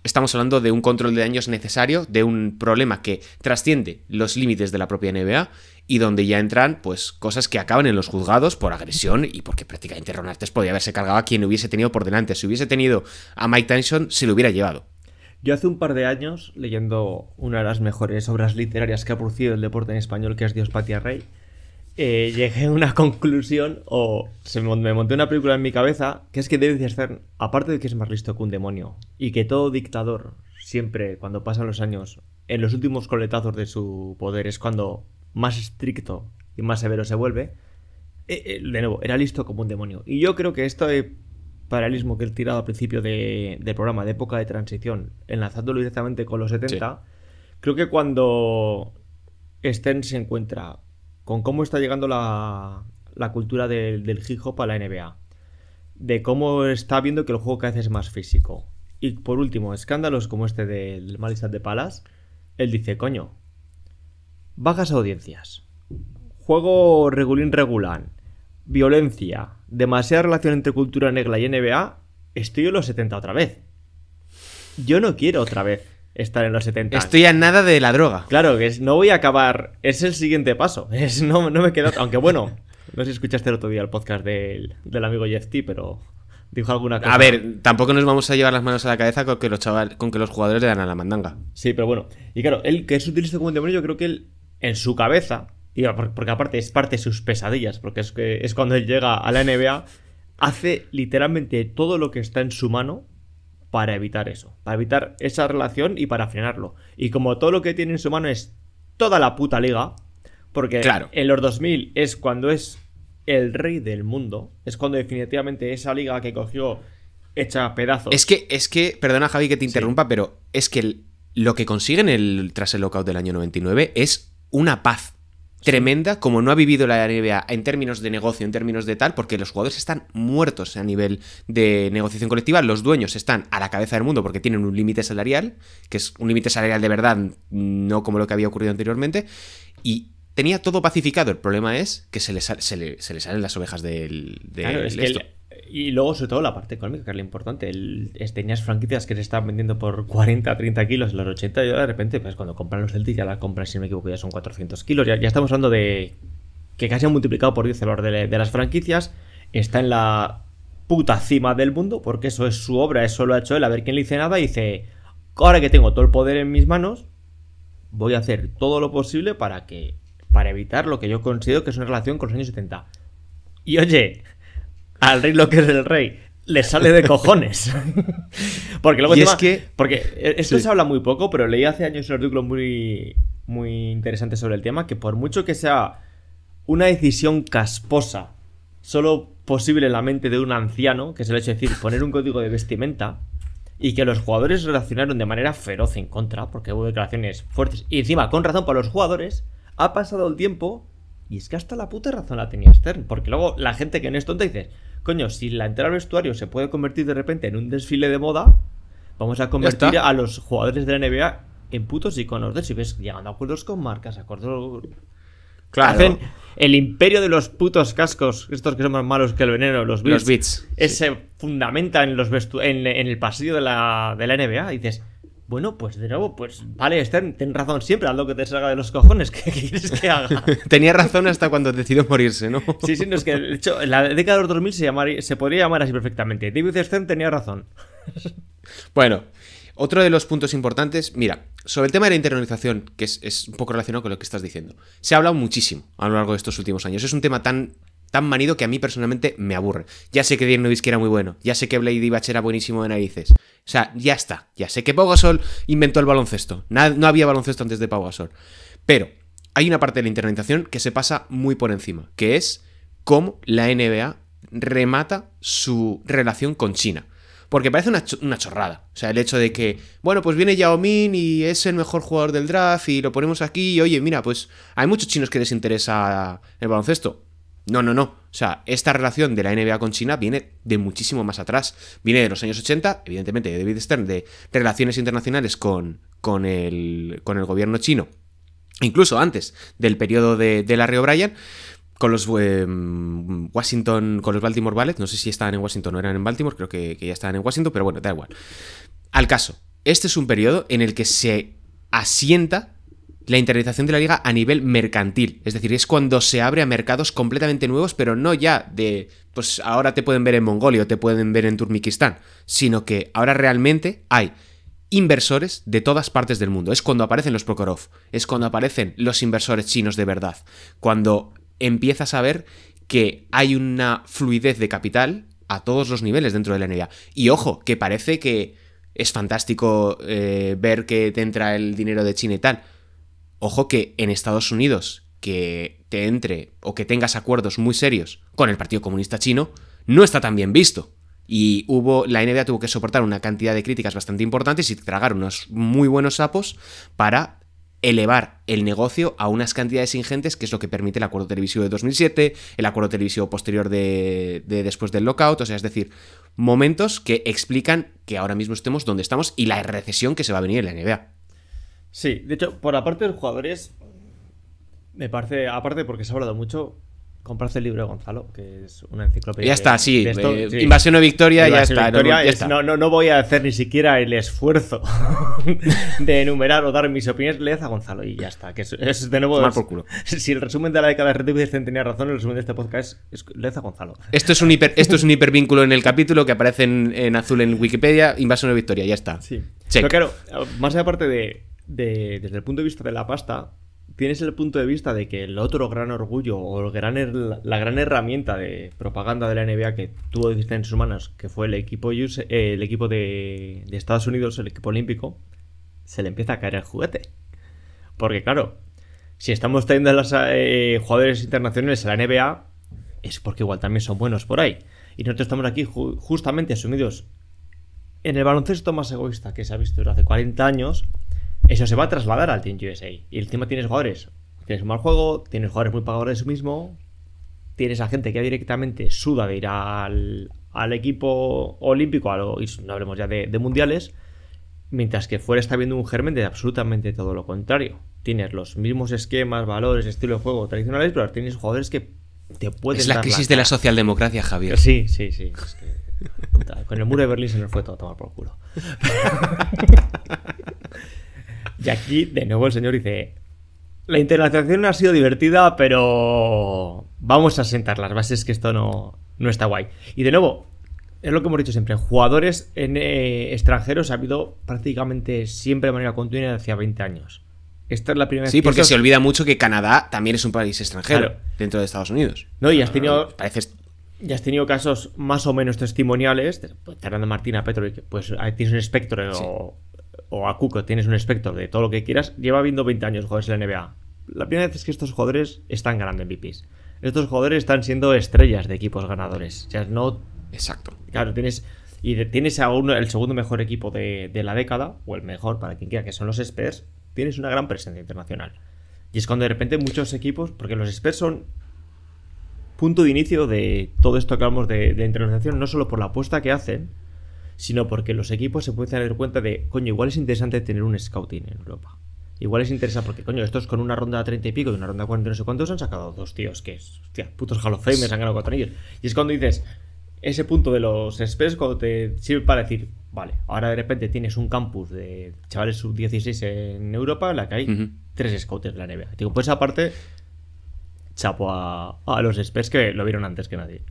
estamos hablando de un control de daños necesario, de un problema que trasciende los límites de la propia NBA y donde ya entran pues cosas que acaban en los juzgados por agresión y porque prácticamente Ron Artest podía haberse cargado a quien hubiese tenido por delante. Si hubiese tenido a Mike Tyson, se lo hubiera llevado. Yo hace un par de años, leyendo una de las mejores obras literarias que ha producido el deporte en español, que es Dios, Patria, Rey, llegué a una conclusión, me monté una película en mi cabeza, que es que David Stern, aparte de que es más listo que un demonio, y que todo dictador, siempre, cuando pasan los años, en los últimos coletazos de su poder, es cuando más estricto y más severo se vuelve, de nuevo, era listo como un demonio. Y yo creo que este paralelismo que he tirado al principio del programa, de época de transición, enlazándolo directamente con los 70, sí. Creo que cuando Stern se encuentra con cómo está llegando la cultura del hip hop a la NBA, de cómo está viendo que el juego cada vez es más físico, y por último, escándalos como este del Malice at the Palace, él dice, coño, bajas audiencias, juego regulín, violencia, demasiada relación entre cultura negra y NBA, estoy en los 70 otra vez. Yo no quiero otra vez estar en los 70. Estoy a nada de la droga. Claro, que no voy a acabar. Es el siguiente paso. No me quedo. Aunque bueno, no sé si escuchaste el otro día el podcast del amigo Jeff T, pero dijo alguna cosa. A ver, tampoco nos vamos a llevar las manos a la cabeza con que los jugadores le dan a la mandanga. Sí, pero bueno. Y claro, él que es utilizado como un demonio, yo creo que él, en su cabeza, y porque aparte es parte de sus pesadillas, porque es cuando él llega a la NBA, hace literalmente todo lo que está en su mano para evitar eso, para evitar esa relación y para frenarlo. Y como todo lo que tiene en su mano es toda la puta liga, porque claro, en los 2000 es cuando es el rey del mundo, es cuando definitivamente esa liga que cogió hecha a pedazos. Es que, perdona Javi que te interrumpa, sí, pero es que lo que consiguen tras el lockout del año 99 es una paz tremenda como no ha vivido la NBA en términos de negocio, en términos de tal, porque los jugadores están muertos a nivel de negociación colectiva, los dueños están a la cabeza del mundo porque tienen un límite salarial, que es un límite salarial de verdad, no como lo que había ocurrido anteriormente, y tenía todo pacificado. El problema es que se le salen las ovejas del claro, es que y luego, sobre todo, la parte económica, que es lo importante. Tenías franquicias que se estaban vendiendo por 40, 30 kilos en los 80 y de repente, pues cuando compran los Celtics ya la compran, si no me equivoco, ya son 400 kilos. Ya estamos hablando de que casi han multiplicado por 10 el valor de las franquicias. Está en la puta cima del mundo, porque eso es su obra, eso lo ha hecho él. A ver quién le dice nada y dice, ahora que tengo todo el poder en mis manos, voy a hacer todo lo posible para evitar lo que yo considero que es una relación con los años 70. Y oye, al rey lo que es el rey le sale de cojones. Porque luego porque esto sí se habla muy poco, pero leí hace años un artículo muy, muy interesante sobre el tema, que por mucho que sea una decisión casposa solo posible en la mente de un anciano, que es el hecho de decir poner un código de vestimenta, y que los jugadores reaccionaron de manera feroz en contra, porque hubo declaraciones fuertes y encima con razón para los jugadores, ha pasado el tiempo. Y es que hasta la puta razón la tenía Stern, porque luego la gente que no es tonta dice, coño, si la entrada al vestuario se puede convertir de repente en un desfile de moda, vamos a convertir a los jugadores de la NBA en putos iconos de eso. Y ves, llegando a acuerdos con marcas, acuerdos... Claro. Hacen el imperio de los putos cascos, estos que son más malos que el veneno, los Beats. Se fundamenta en en el pasillo de la NBA y dices... Bueno, pues de nuevo, pues vale, Stern, ten razón siempre, haz lo que te salga de los cojones. ¿Qué quieres que haga? Tenía razón hasta cuando decidió morirse, ¿no? Sí, no, es que de hecho, en la década de los 2000 se podría llamar así perfectamente. David Stern tenía razón. Bueno, otro de los puntos importantes, mira, sobre el tema de la internalización, que es un poco relacionado con lo que estás diciendo. Se ha hablado muchísimo a lo largo de estos últimos años. Es un tema tan manido que a mí personalmente me aburre. Ya sé que Dirk Nowitzki era muy bueno, ya sé que Blade Divac era buenísimo de narices. O sea, ya está. Ya sé que Pau Gasol inventó el baloncesto. No había baloncesto antes de Pau Gasol. Pero hay una parte de la internalización que se pasa muy por encima, que es cómo la NBA remata su relación con China. Porque parece una chorrada. O sea, el hecho de que, bueno, pues viene Yao Ming y es el mejor jugador del draft y lo ponemos aquí y, oye, mira, pues hay muchos chinos que les interesa el baloncesto. No. O sea, esta relación de la NBA con China viene de muchísimo más atrás. Viene de los años 80, evidentemente, de David Stern, de relaciones internacionales con el gobierno chino. Incluso antes del periodo de Larry O'Brien, con los Washington, con los Baltimore Bullets. No sé si estaban en Washington o eran en Baltimore, creo que ya estaban en Washington, pero bueno, da igual. Al caso, este es un periodo en el que se asienta la internalización de la liga a nivel mercantil. Es decir, es cuando se abre a mercados completamente nuevos, pero no ya de, pues ahora te pueden ver en Mongolia o te pueden ver en Turkmenistán, sino que ahora realmente hay inversores de todas partes del mundo. Es cuando aparecen los Prokhorov, es cuando aparecen los inversores chinos de verdad, cuando empiezas a ver que hay una fluidez de capital a todos los niveles dentro de la NBA. Y ojo, que parece que es fantástico ver que te entra el dinero de China y tal. Ojo que en Estados Unidos que te entre o que tengas acuerdos muy serios con el Partido Comunista Chino no está tan bien visto. Y la NBA tuvo que soportar una cantidad de críticas bastante importantes y tragar unos muy buenos sapos para elevar el negocio a unas cantidades ingentes, que es lo que permite el acuerdo televisivo de 2007, el acuerdo televisivo posterior de después del lockout, o sea, es decir, momentos que explican que ahora mismo estemos donde estamos y la recesión que se va a venir en la NBA. Sí, de hecho, por la parte de los jugadores, me parece, aparte porque se ha hablado mucho, comprarse el libro de Gonzalo, que es una enciclopedia. Ya está, sí, de esto, sí. Invasión o Victoria, ya está. Victoria, ya está. No voy a hacer ni siquiera el esfuerzo de enumerar o dar mis opiniones. Leed a Gonzalo y ya está. Que es de nuevo. Por culo. Si el resumen de la década de Red Dead tenía razón, el resumen de este podcast es leed a Gonzalo. Esto es un hipervínculo en el capítulo que aparece en azul en Wikipedia. Invasión o Victoria, ya está. Sí. Check. Pero claro, más aparte desde el punto de vista de la pasta, tienes el punto de vista de que el otro gran orgullo o la gran herramienta de propaganda de la NBA que tuvo en sus manos, que fue el equipo de Estados Unidos, el equipo olímpico, se le empieza a caer el juguete. Porque claro, si estamos teniendo a los jugadores internacionales a la NBA, es porque igual también son buenos por ahí. Y nosotros estamos aquí justamente asumidos en el baloncesto más egoísta que se ha visto desde hace 40 años. Eso se va a trasladar al Team USA. Y encima tienes jugadores. Tienes un mal juego, tienes jugadores muy pagadores de sí mismo. Tienes a gente que directamente suda de ir al equipo olímpico, y no hablemos ya de mundiales. Mientras que fuera está viendo un germen de absolutamente todo lo contrario. Tienes los mismos esquemas, valores, estilo de juego tradicionales, pero tienes jugadores que te pueden Es la dar crisis de la socialdemocracia, Javier. Sí. Es que, puta, con el muro de Berlín se nos fue todo a tomar por culo. Y aquí, de nuevo, el señor dice: la internalización ha sido divertida, pero vamos a sentar las bases, que esto no está guay. Y de nuevo, es lo que hemos dicho siempre, jugadores extranjeros ha habido prácticamente siempre de manera continua hacia 20 años. Esta es la primera vez. Sí, porque se olvida mucho que Canadá también es un país extranjero, claro, dentro de Estados Unidos. No, y has tenido... Pareces... Ya has tenido casos más o menos testimoniales, pues, Fernando Martín, a Petrovic, pues ahí tienes un espectro, sí, o a Kukoc tienes un espectro de todo lo que quieras. Lleva habiendo 20 años jugadores en la NBA. La primera vez es que estos jugadores están ganando MVPs. Estos jugadores están siendo estrellas de equipos ganadores. O sea, no... Exacto. Claro, tienes a el segundo mejor equipo de la década, o el mejor para quien quiera, que son los Spurs. Tienes una gran presencia internacional. Y es cuando de repente muchos equipos, porque los Spurs son punto de inicio de todo esto que hablamos de internacionalización, no solo por la apuesta que hacen, sino porque los equipos se pueden dar cuenta de, coño, igual es interesante tener un scouting en Europa. Igual es interesante porque, coño, estos con una ronda 30 y pico y una ronda 40 no sé cuántos han sacado dos tíos que, hostia, putos Hall of Famers han ganado 4 anillos. Y es cuando dices, ese punto de los Spurs cuando te sirve para decir, vale, ahora de repente tienes un campus de chavales sub-16 en Europa en la que hay 3 scouts de la NBA. Digo, pues aparte, chapo a los Spurs que lo vieron antes que nadie.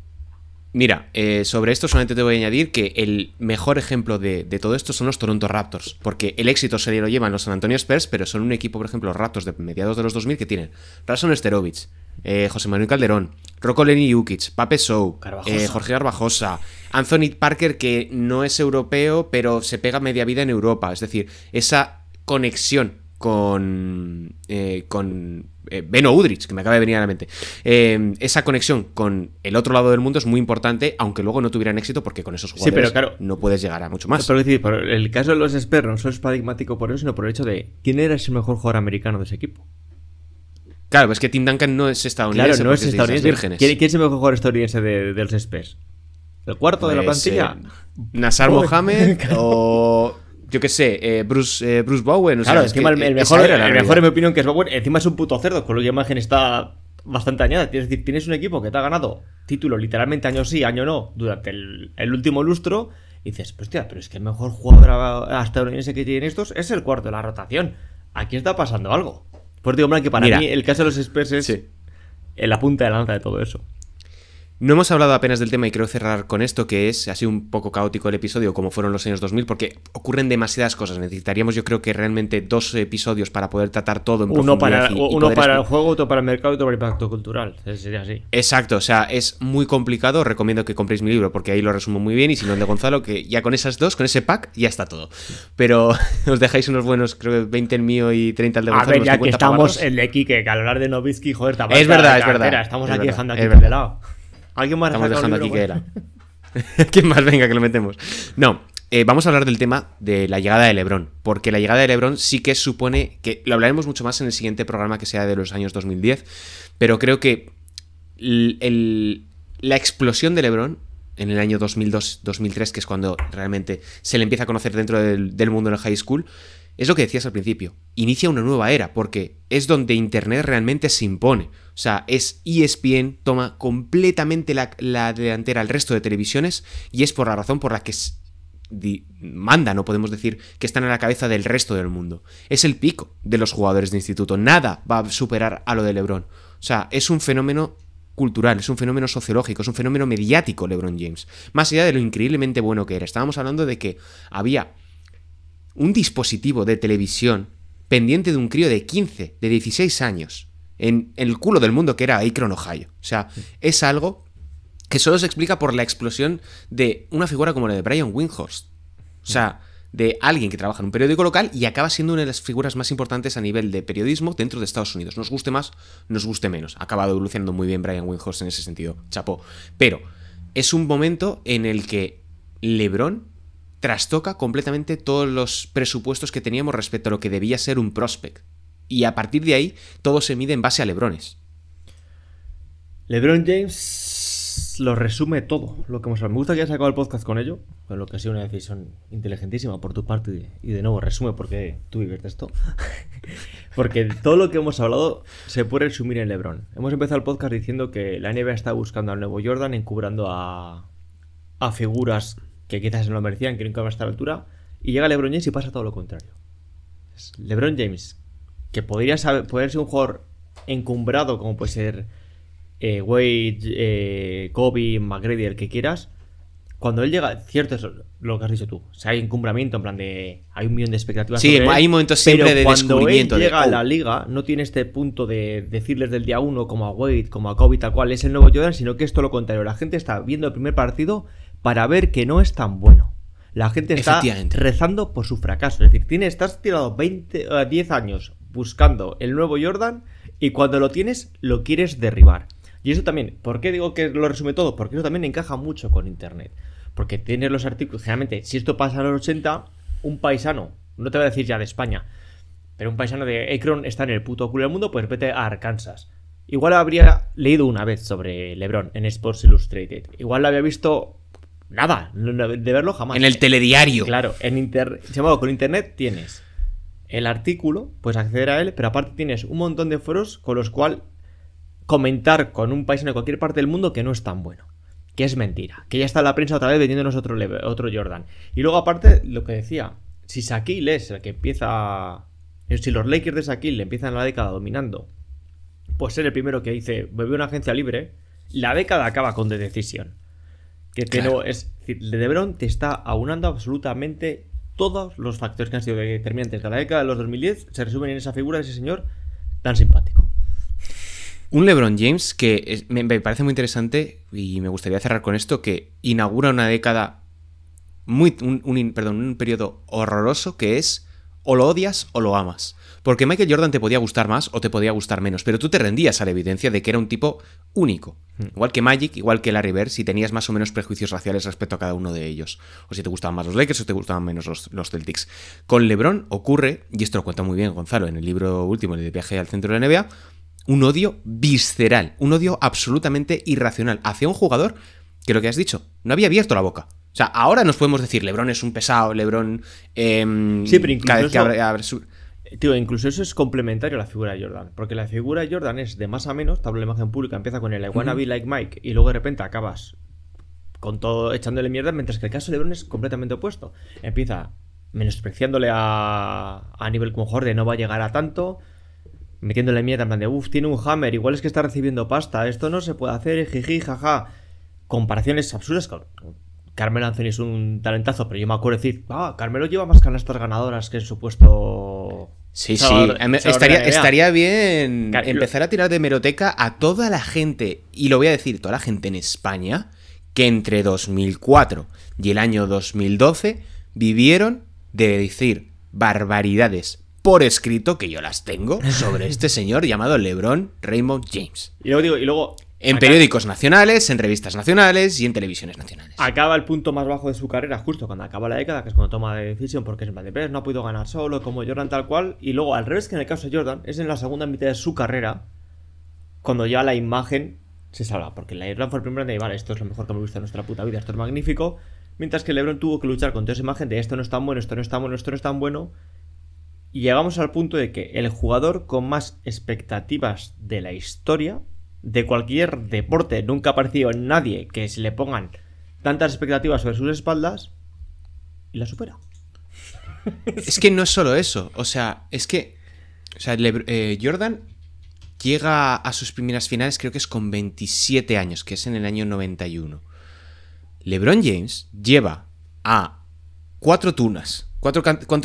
Mira, sobre esto solamente te voy a añadir que el mejor ejemplo de todo esto son los Toronto Raptors, porque el éxito se lo llevan los San Antonio Spurs, pero son un equipo, por ejemplo, los Raptors de mediados de los 2000 que tienen Rason Sterovic, José Manuel Calderón, Rocco Lenny Jukic, Pape Sou, Jorge Garbajosa, Anthony Parker, que no es europeo, pero se pega media vida en Europa. Es decir, esa conexión con Beno Udrich, que me acaba de venir a la mente, esa conexión con el otro lado del mundo es muy importante, aunque luego no tuvieran éxito, porque con esos jugadores, sí, pero claro, no puedes llegar a mucho más. Pero es decir, por el caso de los Spurs no solo es paradigmático por eso, sino por el hecho de quién era ese mejor jugador americano de ese equipo. Claro, pues que Tim Duncan no es estadounidense. Claro, no es estadounidense. ¿Quién es el mejor jugador estadounidense de los Spurs? ¿El cuarto de la plantilla? Nassar Mohamed o... Yo qué sé, Bruce Bowen. Claro, es encima el mejor en mi opinión que es Bowen, encima es un puto cerdo, con lo que la imagen está bastante añada. Es decir, tienes un equipo que te ha ganado título literalmente año sí, año no, durante el último lustro, y dices, pues tía, pero es que el mejor jugador estadounidense que tienen estos es el cuarto de la rotación. Aquí está pasando algo. Pues digo, hombre, que para Mira, mí el caso de los Spurs es sí. en la punta de lanza de todo eso. No hemos hablado apenas del tema y quiero cerrar con esto, que es así un poco caótico el episodio, como fueron los años 2000, porque ocurren demasiadas cosas. Necesitaríamos, yo creo que realmente 2 episodios para poder tratar todo en Uno profundidad. uno para el juego, otro para el mercado y otro para el impacto cultural. Sería así. Exacto, o sea, es muy complicado. Os recomiendo que compréis mi libro porque ahí lo resumo muy bien. Y si no, el de Gonzalo, que ya con esas 2, con ese pack, ya está todo. Pero os dejáis unos buenos, creo que 20 el mío y 30 el de Gonzalo. A ver, ya que estamos pavarros. en el Quique, que al hablar de Nowitzki, joder, tampoco. Es verdad, es verdad. Estamos es aquí verdad, dejando es aquí verdad. de lado. ¿Alguien más Estamos ha sacado dejando un aquí libro? que era. ¿Quién más? Venga, que lo metemos. No, vamos a hablar del tema de la llegada de LeBron. Porque la llegada de LeBron sí que supone que lo hablaremos mucho más en el siguiente programa, que sea de los años 2010. Pero creo que la explosión de LeBron en el año 2002-2003, que es cuando realmente se le empieza a conocer dentro del mundo del high school, es lo que decías al principio. Inicia una nueva era, porque es donde Internet realmente se impone. O sea, ESPN toma completamente la delantera al resto de televisiones, y es por la razón por la que manda, no podemos decir que están a la cabeza del resto del mundo. Es el pico de los jugadores de instituto. Nada va a superar a lo de LeBron. O sea, es un fenómeno cultural, es un fenómeno sociológico, es un fenómeno mediático LeBron James. Más allá de lo increíblemente bueno que era. Estábamos hablando de que había un dispositivo de televisión pendiente de un crío de 15, de 16 años, en el culo del mundo, que era Akron, Ohio. O sea, es algo que solo se explica por la explosión de una figura como la de Brian Windhorst. O sea, de alguien que trabaja en un periódico local y acaba siendo una de las figuras más importantes a nivel de periodismo dentro de Estados Unidos. Nos guste más, nos guste menos. Ha acabado evolucionando muy bien Brian Windhorst en ese sentido. Chapó. Pero es un momento en el que LeBron trastoca completamente todos los presupuestos que teníamos respecto a lo que debía ser un prospect. Y a partir de ahí, todo se mide en base a LeBrones. LeBron James lo resume todo lo que hemos hablado. Me gusta que hayas sacado el podcast con ello, con lo que ha sido una decisión inteligentísima por tu parte. Y de nuevo, resume porque tú vives de esto. Porque todo lo que hemos hablado se puede resumir en LeBron. Hemos empezado el podcast diciendo que la NBA está buscando al nuevo Jordan, encubrando a figuras que quizás no lo merecían, que nunca van a estar a la altura, y llega LeBron James y pasa todo lo contrario. LeBron James, que poder ser un jugador encumbrado como puede ser Wade, Kobe, McGrady, el que quieras, cuando él llega, cierto es lo que has dicho tú, o sea, hay encumbramiento, en plan de hay un millón de expectativas. Sí, sobre hay él, momentos siempre pero de descubrimiento. Cuando él llega a la liga, no tiene este punto de decirles del día 1 como a Wade, como a Kobe, tal cual, es el nuevo Jordan, sino que es todo lo contrario. La gente está viendo el primer partido para ver que no es tan bueno. La gente está rezando por su fracaso. Es decir, estás tirado 10 años buscando el nuevo Jordan y cuando lo tienes, lo quieres derribar. Y eso también, ¿por qué digo que lo resume todo? Porque eso también encaja mucho con Internet. Porque tienes los artículos, generalmente, si esto pasa a los 80, un paisano, no te voy a decir ya de España, pero un paisano de Akron está en el puto culo del mundo, pues vete a Arkansas. Igual habría leído una vez sobre LeBron en Sports Illustrated. Igual lo había visto... Nada, de verlo jamás. En el telediario. Claro, con Internet tienes el artículo, puedes acceder a él, pero aparte tienes un montón de foros con los cuales comentar con un paisano de cualquier parte del mundo que no es tan bueno. Que es mentira. Que ya está la prensa otra vez vendiéndonos otro Jordan. Y luego aparte, lo que decía, si Shaquille es el que empieza... Si los Lakers de Shaquille empiezan la década dominando, pues ser el primero que dice, me veo una agencia libre, la década acaba con The Decision. Que claro. Es decir, LeBron te está aunando absolutamente todos los factores que han sido determinantes de la década de los 2010, se resumen en esa figura de ese señor tan simpático. Un LeBron James que me parece muy interesante, y me gustaría cerrar con esto, que inaugura una década un periodo horroroso, que es o lo odias o lo amas. Porque Michael Jordan te podía gustar más o te podía gustar menos, pero tú te rendías a la evidencia de que era un tipo único. Igual que Magic, igual que Larry Bird, si tenías más o menos prejuicios raciales respecto a cada uno de ellos. O si te gustaban más los Lakers o te gustaban menos los Celtics. Con LeBron ocurre, y esto lo cuenta muy bien Gonzalo en el libro último, el de Viaje al Centro de la NBA, un odio visceral, un odio absolutamente irracional hacia un jugador que, lo que has dicho, no había abierto la boca. O sea, ahora nos podemos decir, LeBron es un pesado, LeBron... sí, pero incluso cada vez que abre Tío, incluso eso es complementario a la figura de Jordan. Porque la figura de Jordan es de más a menos. Te hablo de la imagen pública, empieza con el I wanna be like Mike y luego de repente acabas con todo echándole mierda. Mientras que el caso de LeBron es completamente opuesto. Empieza menospreciándole a nivel como jugador de no va a llegar a tanto. metiéndole mierda en plan de tiene un hammer, igual es que está recibiendo pasta, esto no se puede hacer, jiji, jaja. Comparaciones absurdas con Carmelo Anthony es un talentazo, pero yo me acuerdo de decir, Carmelo lleva más canastas ganadoras que en su puesto. Sí, estaría bien empezar a tirar de hemeroteca a toda la gente, y lo voy a decir, toda la gente en España que entre 2004 y el año 2012 vivieron de decir barbaridades por escrito, que yo las tengo, sobre este señor llamado LeBron Raymond James. Y luego en periódicos nacionales, en revistas nacionales y en televisiones nacionales. Acaba el punto más bajo de su carrera justo cuando acaba la década, que es cuando toma la decisión, porque es en plan de no ha podido ganar solo, como Jordan tal cual. Y luego, al revés que en el caso de Jordan, es en la segunda mitad de su carrera cuando ya la imagen se salva. Porque la Jordan fue el primero de vale, esto es lo mejor que me gusta en nuestra puta vida, esto es magnífico. Mientras que LeBron tuvo que luchar con toda esa imagen de esto no es tan bueno, esto no es tan bueno, esto no es tan bueno. Y llegamos al punto de que el jugador con más expectativas de la historia de cualquier deporte, nunca ha aparecido nadie que se le pongan tantas expectativas sobre sus espaldas y la supera. Es que no es solo eso, Jordan llega a sus primeras finales, creo que es con 27 años, que es en el año 91. LeBron James lleva a 4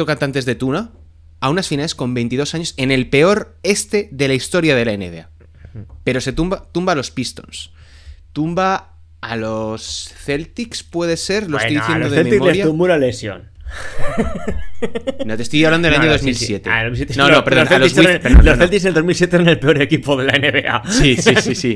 cantantes de tuna a unas finales con 22 años en el peor de la historia de la NBA. Pero se tumba a los Pistons. Tumba a los Celtics, puede ser. Lo estoy diciendo a los de Celtics memoria. les tumbó una lesión. No, te estoy hablando del año 2007. Perdón. Los Celtics en el 2007 eran el peor equipo de la NBA. Sí,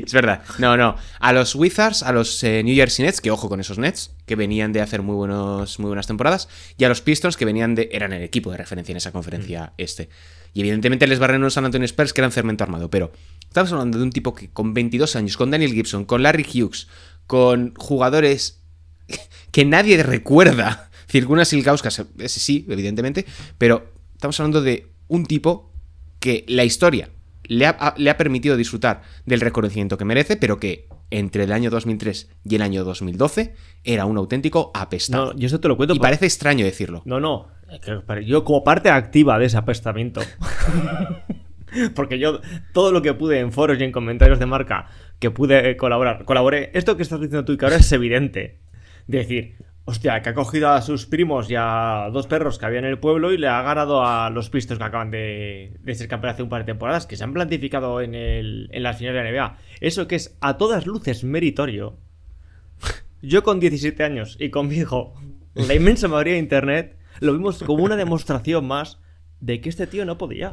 es verdad. No. A los Wizards, a los New Jersey Nets, que ojo con esos Nets, que venían de hacer muy buenas temporadas, y a los Pistons, que eran el equipo de referencia en esa conferencia Y evidentemente les barren unos San Antonio Spurs que eran cemento armado. Pero estamos hablando de un tipo que con 22 años, con Daniel Gibson, con Larry Hughes, con jugadores que nadie recuerda. Zirgunas Ilgauskas, ese sí, evidentemente, pero estamos hablando de un tipo que la historia le ha permitido disfrutar del reconocimiento que merece, pero que entre el año 2003 y el año 2012 era un auténtico apestado. No, yo eso te lo cuento. Y parece extraño decirlo. No, yo como parte activa de ese apestamiento. Porque yo todo lo que pude en foros y en comentarios de marca que pude colaboré. Esto que estás diciendo tú y que ahora es evidente. De decir, hostia, que ha cogido a sus primos y a 2 perros que había en el pueblo y le ha ganado a los Pistons que acaban de ser campeones hace un par de temporadas, que se han planificado en las finales de la NBA. Eso que es a todas luces meritorio. Yo con 17 años y con mi hijo, la inmensa mayoría de internet, lo vimos como una demostración más de que este tío no podía.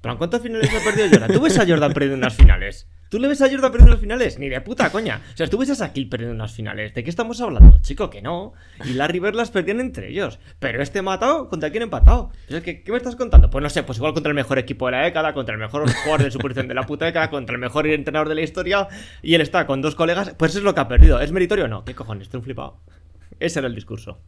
¿Pero en cuántas finales ha perdido Jordan? ¿Tú ves a Jordan perdiendo unas finales? ¿Tú le ves a Jordan perdiendo unas finales? Ni de puta coña. O sea, tú ves a Shaquille perdiendo unas finales. ¿De qué estamos hablando? Chico, que no. Y Larry Bird las perdían entre ellos. Pero matado, ¿contra quién empatado? ¿Qué me estás contando? Pues no sé, pues igual contra el mejor equipo de la década, contra el mejor jugador de su posición de la puta década, contra el mejor entrenador de la historia, y él está con 2 colegas. Pues eso es lo que ha perdido. ¿Es meritorio o no? ¿Qué cojones? Estoy un flipado. Ese era el discurso.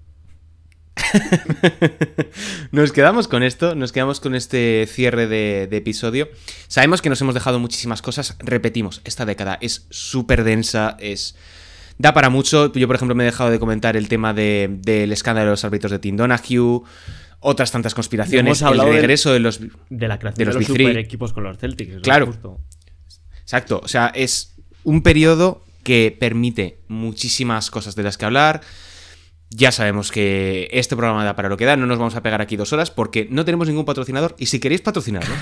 Nos quedamos con esto, nos quedamos con este cierre de episodio. Sabemos que nos hemos dejado muchísimas cosas. Repetimos, esta década es súper densa, da para mucho. Yo, por ejemplo, me he dejado de comentar el tema del escándalo de los árbitros de Tim Donahue, otras tantas conspiraciones, el regreso de la creación de los super equipos con los Celtics. Claro, justo. Exacto, o sea, es un periodo que permite muchísimas cosas de las que hablar. Ya sabemos que este programa da para lo que da, no nos vamos a pegar aquí 2 horas porque no tenemos ningún patrocinador, y si queréis patrocinarnos,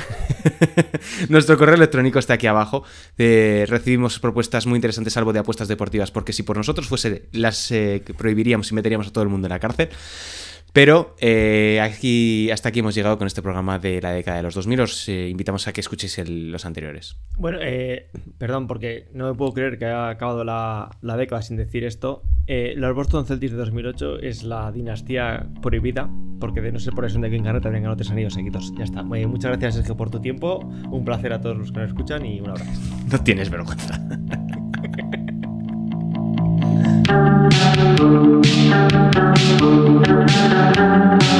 nuestro correo electrónico está aquí abajo. Recibimos propuestas muy interesantes, salvo de apuestas deportivas, porque si por nosotros fuese, las prohibiríamos y meteríamos a todo el mundo en la cárcel. Pero hasta aquí hemos llegado con este programa de la década de los 2000. Os invitamos a que escuchéis los anteriores. Bueno, perdón, porque no me puedo creer que haya acabado la década sin decir esto. Los Boston Celtics de 2008 es la dinastía prohibida, porque de no ser por eso de Kevin Garnett habrían ganado 3 anillos seguidos. Ya está. Muchas gracias, Sergio, por tu tiempo. Un placer a todos los que nos escuchan y un abrazo. No tienes vergüenza. Thank you.